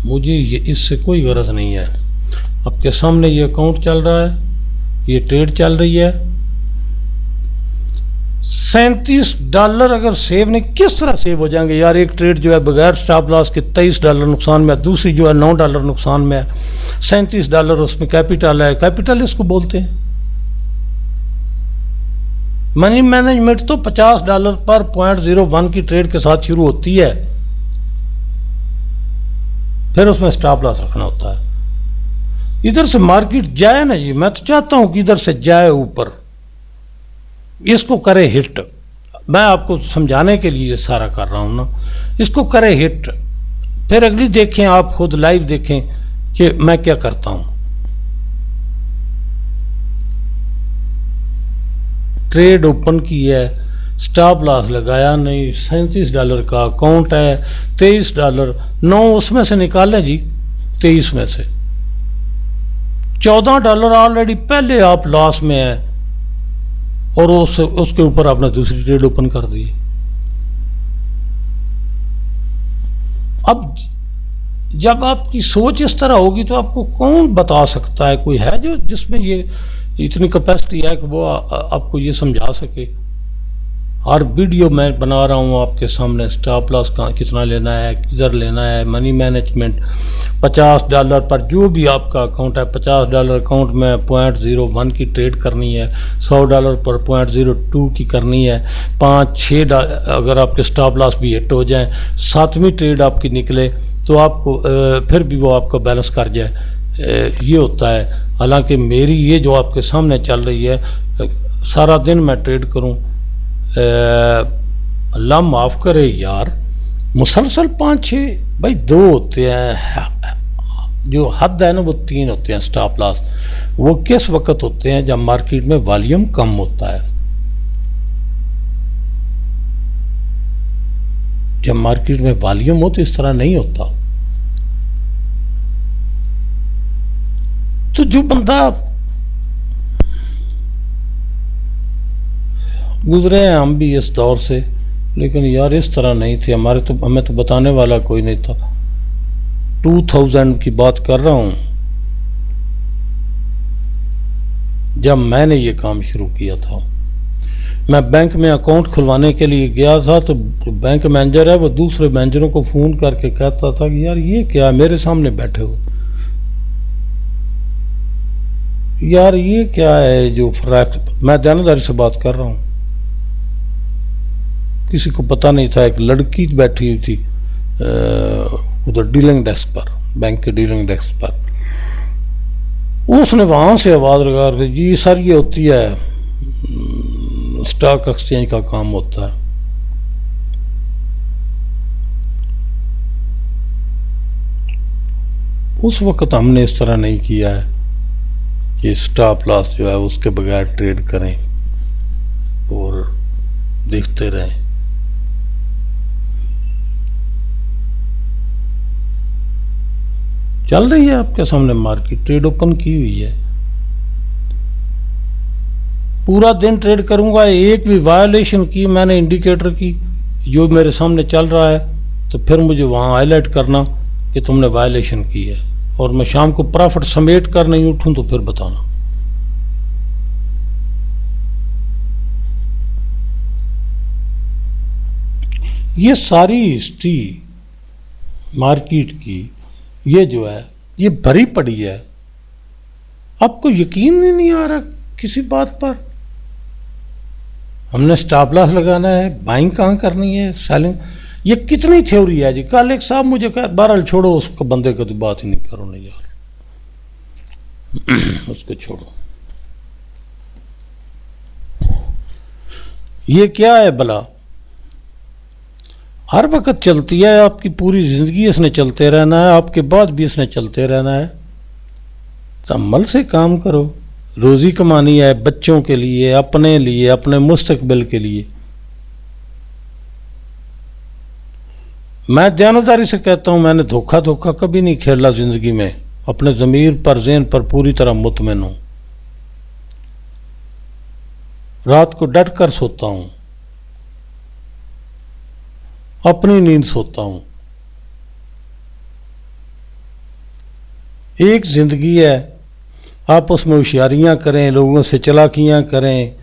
मुझे इससे कोई गरज नहीं है। आपके सामने ये अकाउंट चल रहा है, ये ट्रेड चल रही है। $37 अगर सेव नहीं, किस तरह सेव हो जाएंगे यार? एक ट्रेड जो है बगैर स्टॉप लॉस के $23 नुकसान में, दूसरी जो है $9 नुकसान में है, $37 उसमें कैपिटल है। कैपिटल इसको बोलते हैं। मनी मैनेजमेंट तो $50 पर 0.01 की ट्रेड के साथ शुरू होती है, फिर उसमें स्टॉप लॉस रखना होता है। इधर से मार्केट जाए ना जी, मैं तो चाहता हूं कि इधर से जाए ऊपर, इसको करे हिट। मैं आपको समझाने के लिए सारा कर रहा हूं ना, इसको करे हिट, फिर अगली देखें, आप खुद लाइव देखें कि मैं क्या करता हूं। ट्रेड ओपन की है, स्टॉप लॉस लगाया नहीं, $37 का अकाउंट है, $23, 9 उसमें से निकालें जी, 23 में से $14 ऑलरेडी पहले आप लॉस में है, और उसके ऊपर आपने दूसरी ट्रेड ओपन कर दी। अब जब आपकी सोच इस तरह होगी तो आपको कौन बता सकता है, कोई है जो जिसमें ये इतनी कैपेसिटी है कि वो आपको ये समझा सके। हर वीडियो मैं बना रहा हूँ आपके सामने, स्टॉप लॉस कहाँ कितना लेना है, किधर लेना है, मनी मैनेजमेंट, $50 पर जो भी आपका अकाउंट है, $50 अकाउंट में 0.01 की ट्रेड करनी है, $100 पर 0.02 की करनी है, 5-6 अगर आपके स्टॉप लॉस भी हिट हो जाए, 7वीं ट्रेड आपकी निकले तो आपको फिर भी वो आपका बैलेंस कर जाए, ये होता है। हालांकि मेरी ये जो आपके सामने चल रही है, सारा दिन मैं ट्रेड करूं, अल्लाह माफ़ करे यार, मुसलसल 5-6 भाई 2 होते हैं, जो हद है ना वो 3 होते हैं स्टॉप लॉस। वो किस वक्त होते हैं? जब मार्केट में वॉल्यूम कम होता है। जब मार्केट में वॉल्यूम हो तो इस तरह नहीं होता। तो जो बंदा गुजरे हैं, हम भी इस दौर से, लेकिन यार इस तरह नहीं थे हमें तो बताने वाला कोई नहीं था। 2000 की बात कर रहा हूं, जब मैंने ये काम शुरू किया था। मैं बैंक में अकाउंट खुलवाने के लिए गया था, तो बैंक मैनेजर है वो दूसरे मैनेजरों को फ़ोन करके कहता था कि यार ये क्या, मेरे सामने बैठे हो, यार ये क्या है जो फराक। मैं ध्यानदारी से बात कर रहा हूँ, किसी को पता नहीं था। एक लड़की बैठी हुई थी उधर डीलिंग डेस्क पर, बैंक के डीलिंग डेस्क पर, उसने वहाँ से आवाज़ लगा के, जी सर ये होती है स्टॉक एक्सचेंज का काम होता है। उस वक्त हमने इस तरह नहीं किया है कि स्टॉप लॉस जो है उसके बगैर ट्रेड करें और देखते रहें। चल रही है आपके सामने मार्केट, ट्रेड ओपन की हुई है, पूरा दिन ट्रेड करूंगा, एक भी वायोलेशन की मैंने इंडिकेटर की जो मेरे सामने चल रहा है तो फिर मुझे वहाँ हाईलाइट करना कि तुमने वायोलेशन की है, और मैं शाम को प्रॉफिट समेट कर नहीं उठूं तो फिर बताना। ये सारी हिस्ट्री मार्केट की ये जो है ये भरी पड़ी है, आपको यकीन ही नहीं आ रहा किसी बात पर। हमने स्टॉप लॉस लगाना है, बाइंग कहाँ करनी है, सेलिंग, ये कितनी थ्योरी है जी। कल एक साहब मुझे कहा बहरहाल छोड़ो उसको, बंदे को तो बात ही नहीं करो ना यार, उसको छोड़ो। ये क्या है भला, हर वक्त चलती है, आपकी पूरी ज़िंदगी इसने चलते रहना है, आपके बाद भी इसने चलते रहना है। तअम्मुल से काम करो, रोज़ी कमानी है बच्चों के लिए, अपने लिए, अपने मुस्तकबिल के लिए। मैं ध्यानदारी से कहता हूँ, मैंने धोखा कभी नहीं खेला ज़िंदगी में, अपने ज़मीर पर, ज़हन पर पूरी तरह मुतमिन हूँ। रात को डट कर सोता हूँ, अपनी नींद सोता हूं। एक जिंदगी है, आप उसमें होशियारियां करें, लोगों से चालाकियां करें,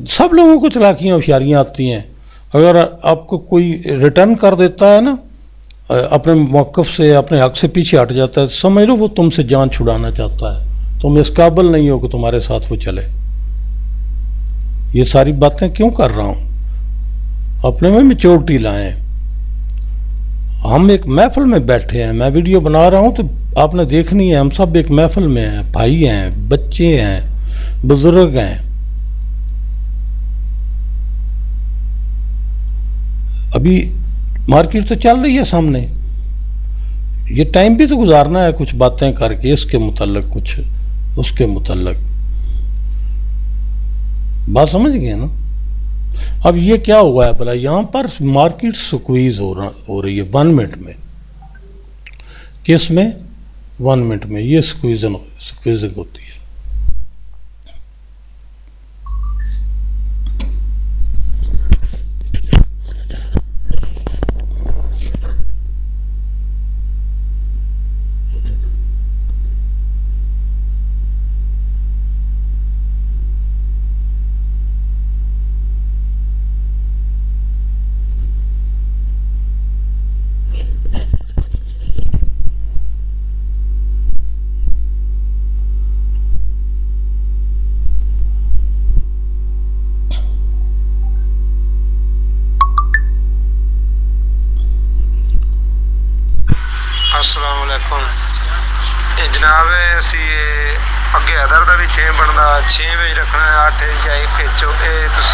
सब लोगों को चालाकियां होशियारियां आती हैं। अगर आपको कोई रिटर्न कर देता है ना, अपने मौक़िफ़ से, अपने हक से पीछे हट जाता है, समझ लो वो तुमसे जान छुड़ाना चाहता है, तुम इस काबिल नहीं हो कि तुम्हारे साथ वो चले। ये सारी बातें क्यों कर रहा हूं? अपने में मैच्योरिटी लाएं। हम एक महफिल में बैठे हैं, मैं वीडियो बना रहा हूं तो आपने देखनी है। हम सब एक महफिल में हैं, भाई हैं, बच्चे हैं, बुजुर्ग हैं। अभी मार्केट तो चल रही है सामने, ये टाइम भी तो गुजारना है कुछ बातें करके इसके मुतल्लिक, कुछ उसके मुतल्लिक। बात समझ गए ना। अब ये क्या हुआ है भला, यहाँ पर मार्केट स्क्वीज हो रही है 1 मिनट में। किस में? 1 मिनट में ये स्क्वीजिंग होती है। अस्सलाम वालेकुम जनाब, असी अगे अदर का भी 6 बनता 6 बजे रखना है, 8 या 1 चो ये दस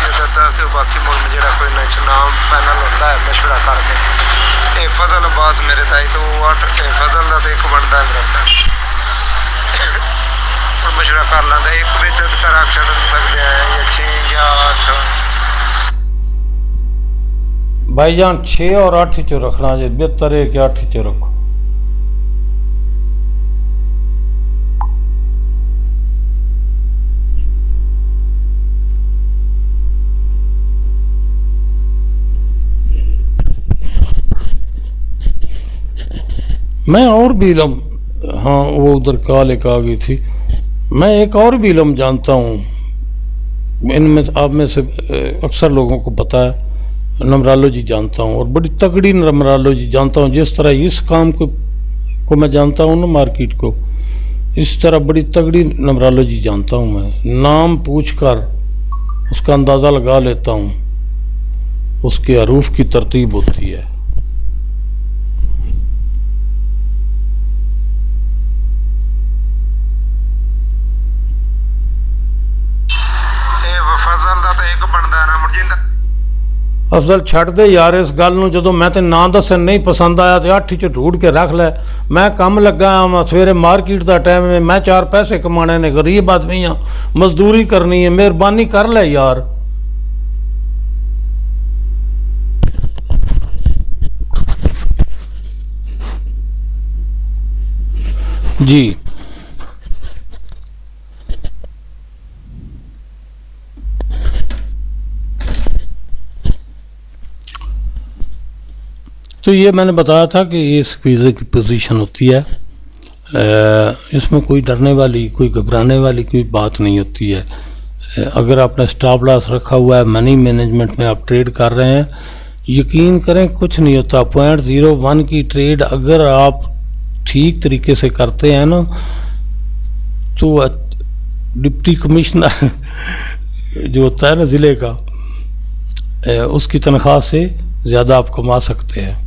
दो। बाकी मुल्क जो कोई नाम पैनल होता है मशवरा करके, ये फजल अब्बास मेरे ताई तो 8 फजल का तो 1 बनता है मेरा मशवरा कर लेंगे। 1 बच रख छड़ सकते हैं या 6 या 8। भाईजान 6 और 8 चो रखना जे, बेहतर है कि 8 चो रखो। मैं और भी इलम, हाँ वो उधर कॉल एक आ गई थी। मैं एक और भी इलम जानता हूँ, इनमें आप में से अक्सर लोगों को पता है, नमरालोजी जानता हूँ और बड़ी तगड़ी नमरालोजी जानता हूँ। जिस तरह इस काम को मैं जानता हूँ ना मार्केट को, इस तरह बड़ी तगड़ी नमरालोजी जानता हूँ मैं। नाम पूछकर उसका अंदाज़ा लगा लेता हूँ, उसके हरूफ की तरतीब होती है। अफजल छड़ दे यार इस गल नूं, जदों मैं ते ना दसन नहीं पसंद आया तो 8 च ढूंढ के रख लै। मैं कम लगा हाँ, सवेरे मार्केट का टाइम है, मैं 4 पैसे कमाने ने, गरीब आदमी हाँ, मजदूरी करनी है, मेहरबानी कर ले यार। जी तो ये मैंने बताया था कि ये स्क्वीज़र की पोजीशन होती है। इसमें कोई डरने वाली, कोई घबराने वाली कोई बात नहीं होती है। अगर आपने स्टॉप लॉस रखा हुआ है, मनी मैनेजमेंट में आप ट्रेड कर रहे हैं, यकीन करें कुछ नहीं होता। 0.01 की ट्रेड अगर आप ठीक तरीके से करते हैं ना, तो डिप्टी कमिश्नर जो होता है ना ज़िले का, उसकी तनख्वाह से ज़्यादा आप कमा सकते हैं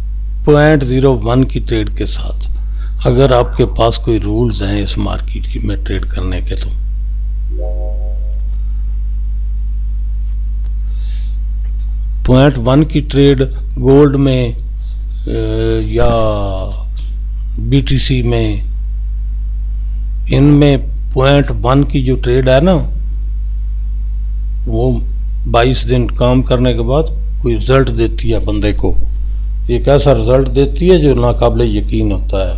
0.01 की ट्रेड के साथ, अगर आपके पास कोई रूल्स हैं इस मार्केट की में ट्रेड करने के। तो 0.1 की ट्रेड गोल्ड में या BTC में, इनमें 0.1 की जो ट्रेड है ना, वो 22 दिन काम करने के बाद कोई रिजल्ट देती है बंदे को। एक ऐसा रिजल्ट देती है जो नाकाबिले यकीन होता है।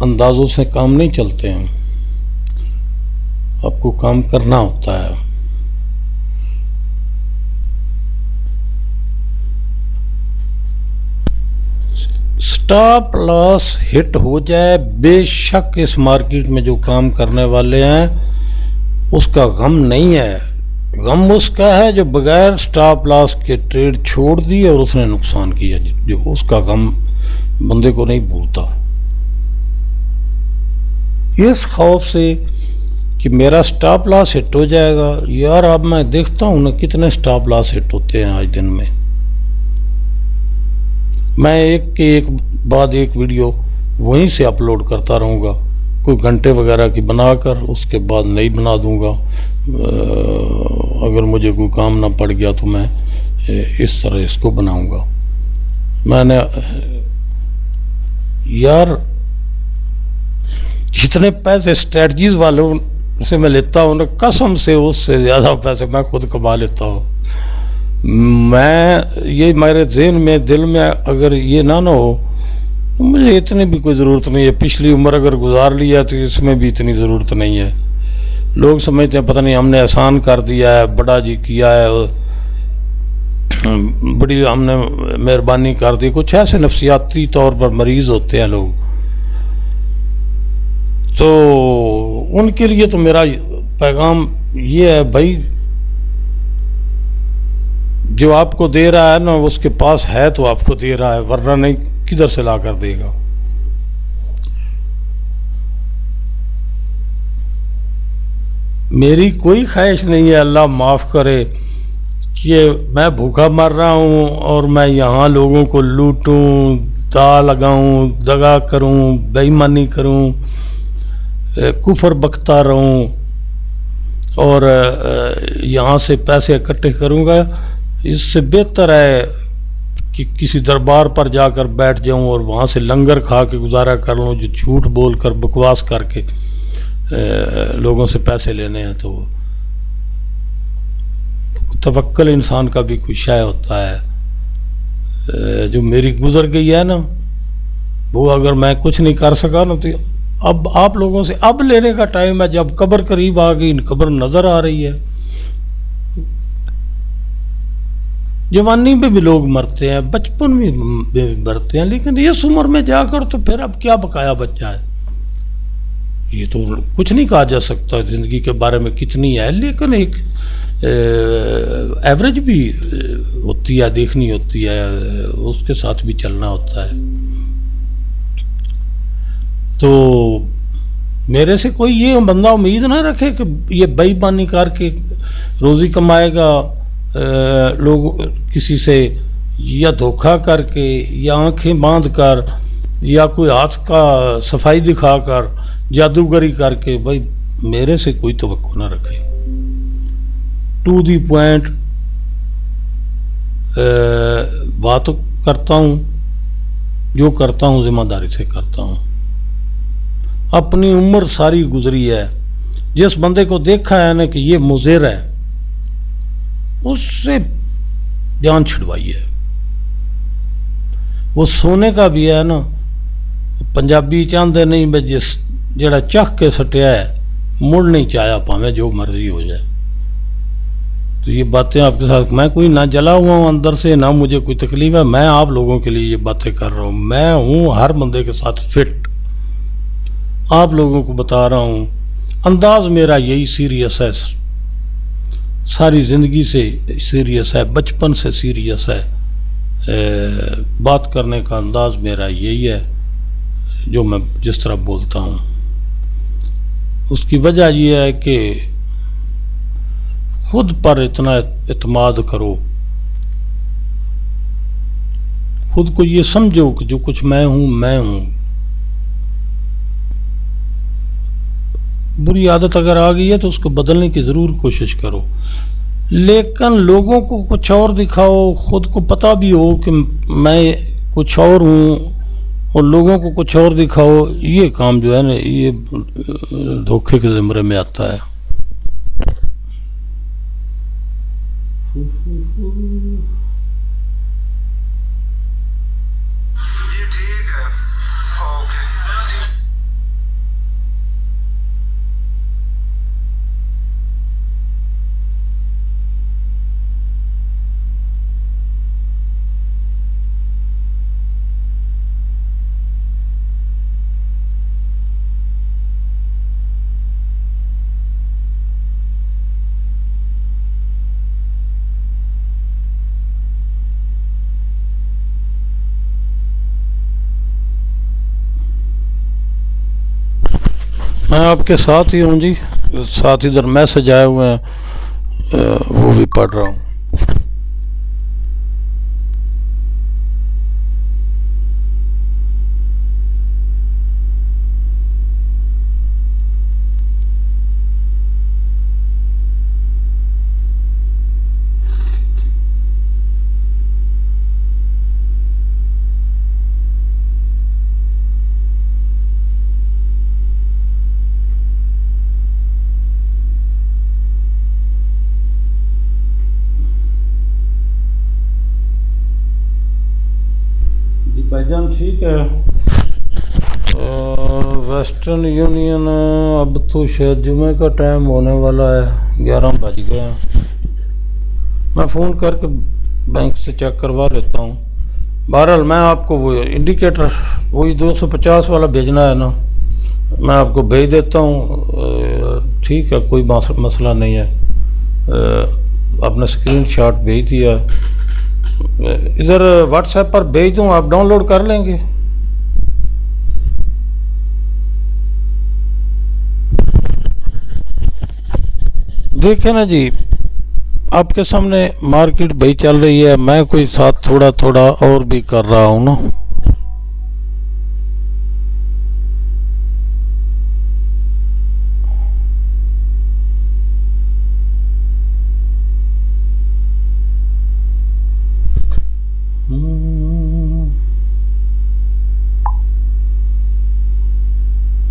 अंदाजों से काम नहीं चलते हैं, आपको काम करना होता है। स्टॉप लॉस हिट हो जाए, बेशक इस मार्केट में जो काम करने वाले हैं उसका गम नहीं है। गम उसका है जो बगैर स्टॉप लॉस के ट्रेड छोड़ दी और उसने नुकसान किया, जो उसका गम बंदे को नहीं भूलता। इस खौफ से कि मेरा स्टॉप लॉस हिट हो जाएगा, यार अब मैं देखता हूं ना कितने स्टॉप लॉस हिट होते हैं आज दिन में। मैं एक के एक बाद एक वीडियो वहीं से अपलोड करता रहूँगा, कोई घंटे वगैरह की बनाकर उसके बाद नई बना दूँगा। अगर मुझे कोई काम ना पड़ गया तो मैं इस तरह इसको बनाऊँगा। मैंने यार जितने पैसे स्ट्रेटजीज वालों से मैं लेता हूँ ना, कसम से उससे ज़्यादा पैसे मैं खुद कमा लेता हूँ। मैं ये मेरे ज़हन में दिल में अगर ये ना हो तो मुझे इतनी भी कोई ज़रूरत नहीं है। पिछली उम्र अगर गुजार लिया तो इसमें भी इतनी ज़रूरत नहीं है। लोग समझते हैं पता नहीं हमने एहसान कर दिया है, बड़ा जी किया है, बड़ी हमने मेहरबानी कर दी। कुछ ऐसे नफसियाती तौर पर मरीज़ होते हैं लोग, तो उनके लिए तो मेरा पैगाम ये है भाई, जो आपको दे रहा है ना उसके पास है तो आपको दे रहा है, वरना नहीं किधर से ला कर देगा। मेरी कोई ख्वाहिश नहीं है, अल्लाह माफ़ करे, कि मैं भूखा मर रहा हूँ और मैं यहाँ लोगों को लूटूं, दा लगाऊं, दगा करूं, बेईमानी करूं, कुफर बकता रहूं और यहाँ से पैसे इकट्ठे करूँगा। इससे बेहतर है कि किसी दरबार पर जाकर बैठ जाऊं और वहाँ से लंगर खा के गुजारा कर लूँ, जो झूठ बोल कर बकवास करके लोगों से पैसे लेने हैं। तो तवक्कल इंसान का भी कुछ शय होता है। जो मेरी गुजर गई है ना, वो अगर मैं कुछ नहीं कर सका ना, तो अब आप लोगों से अब लेने का टाइम है। जब कब्र करीब आ गई, कब्र नजर आ रही है। जवानी में भी लोग मरते हैं, बचपन में भी मरते हैं, लेकिन इस उम्र में जाकर तो फिर अब क्या बकाया बच्चा है। ये तो कुछ नहीं कहा जा सकता जिंदगी के बारे में कितनी है, लेकिन एक एवरेज भी होती है, देखनी होती है, उसके साथ भी चलना होता है। तो मेरे से कोई ये बंदा उम्मीद ना रखे कि ये बेईमानी करके रोज़ी कमाएगा, लोग किसी से या धोखा करके या आंखें बांध कर या कोई हाथ का सफाई दिखाकर जादूगरी करके। भाई मेरे से कोई तवक्को ना रखे। टू दी पॉइंट बात करता हूँ, जो करता हूँ जिम्मेदारी से करता हूँ। अपनी उम्र सारी गुजरी है, जिस बंदे को देखा है ना कि ये मुज़िर है, उससे जान छिड़वाइए। वो सोने का भी है ना, पंजाबी चाहते नहीं मैं जिस जड़ा चख के सटिया है मुड़ नहीं चाया, पावे जो मर्जी हो जाए। तो ये बातें आपके साथ, मैं कोई ना जला हुआ हूँ अंदर से, ना मुझे कोई तकलीफ है। मैं आप लोगों के लिए ये बातें कर रहा हूँ। मैं हूँ हर बंदे के साथ फिट, आप लोगों को बता रहा हूँ। अंदाज मेरा यही सीरियस है, सारी ज़िंदगी से सीरियस है, बचपन से सीरियस है। बात करने का अंदाज मेरा यही है, जो मैं जिस तरह बोलता हूँ। उसकी वजह यह है कि खुद पर इतना इत्माद करो, खुद को ये समझो कि जो कुछ मैं हूँ मैं हूँ। बुरी आदत अगर आ गई है तो उसको बदलने की ज़रूर कोशिश करो, लेकिन लोगों को कुछ और दिखाओ, खुद को पता भी हो कि मैं कुछ और हूँ और लोगों को कुछ और दिखाओ। ये काम जो है ना, ये धोखे के ज़िम्मे में आता है। जी ठीक है, ओके। मैं आपके साथ ही हूँ जी, साथ इधर मैसेज आए हुए हैं, वो भी पढ़ रहा हूँ। भाईजान ठीक है। वेस्टर्न यूनियन अब तो शायद जुमे का टाइम होने वाला है, 11 बज गए हैं। मैं फ़ोन करके बैंक से चेक करवा लेता हूँ। बहरहाल मैं आपको वो इंडिकेटर वही 250 वाला भेजना है ना, मैं आपको भेज देता हूँ। ठीक है, कोई मसला नहीं है। आपने स्क्रीनशॉट भेज दिया, इधर व्हाट्सएप पर भेज दूँ, आप डाउनलोड कर लेंगे। देखे ना जी, आपके सामने मार्केट भाई चल रही है, मैं कोई साथ थोड़ा थोड़ा और भी कर रहा हूँ ना।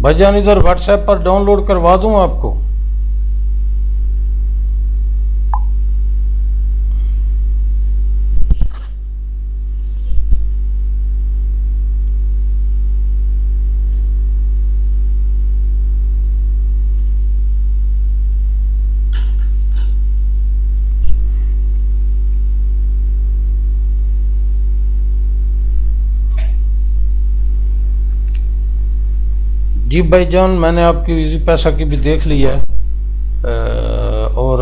भाईजान इधर व्हाट्सएप पर डाउनलोड करवा दूं आपको। जी भाईजान, मैंने आपकी इजी पैसा की भी देख ली है, और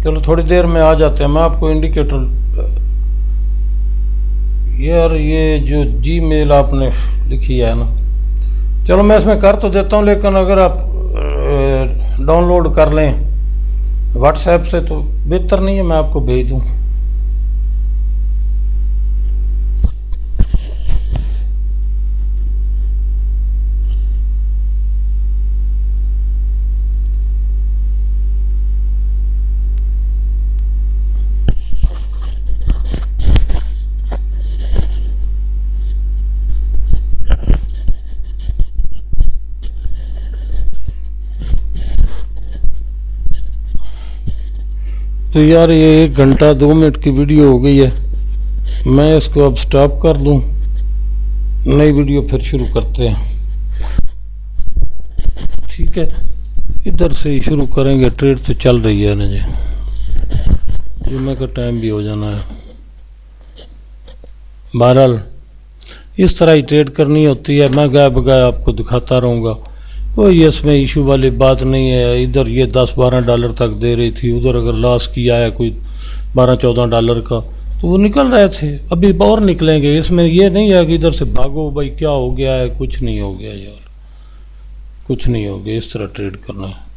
चलो थोड़ी देर में आ जाते हैं। मैं आपको इंडिकेटर, यार ये जो जी मेल आपने लिखी है ना, चलो मैं इसमें कर तो देता हूँ, लेकिन अगर आप डाउनलोड कर लें व्हाट्सएप से तो बेहतर नहीं है, मैं आपको भेज दूँ। तो यार ये 1 घंटा 2 मिनट की वीडियो हो गई है, मैं इसको अब स्टॉप कर दूं, नई वीडियो फिर शुरू करते हैं। ठीक है, इधर से ही शुरू करेंगे। ट्रेड तो चल रही है ना जी, जुम्मे का टाइम भी हो जाना है। बहरहाल इस तरह ही ट्रेड करनी होती है, मैं गाय बगाए आपको दिखाता रहूँगा, कोई इसमें इशू वाली बात नहीं है। इधर ये 10-12 डॉलर तक दे रही थी, उधर अगर लॉस किया है कोई 12-14 डॉलर का तो वो निकल रहे थे, अभी और निकलेंगे। इसमें ये नहीं है कि इधर से भागो भाई क्या हो गया है, कुछ नहीं हो गया यार, कुछ नहीं हो गया। इस तरह ट्रेड करना है।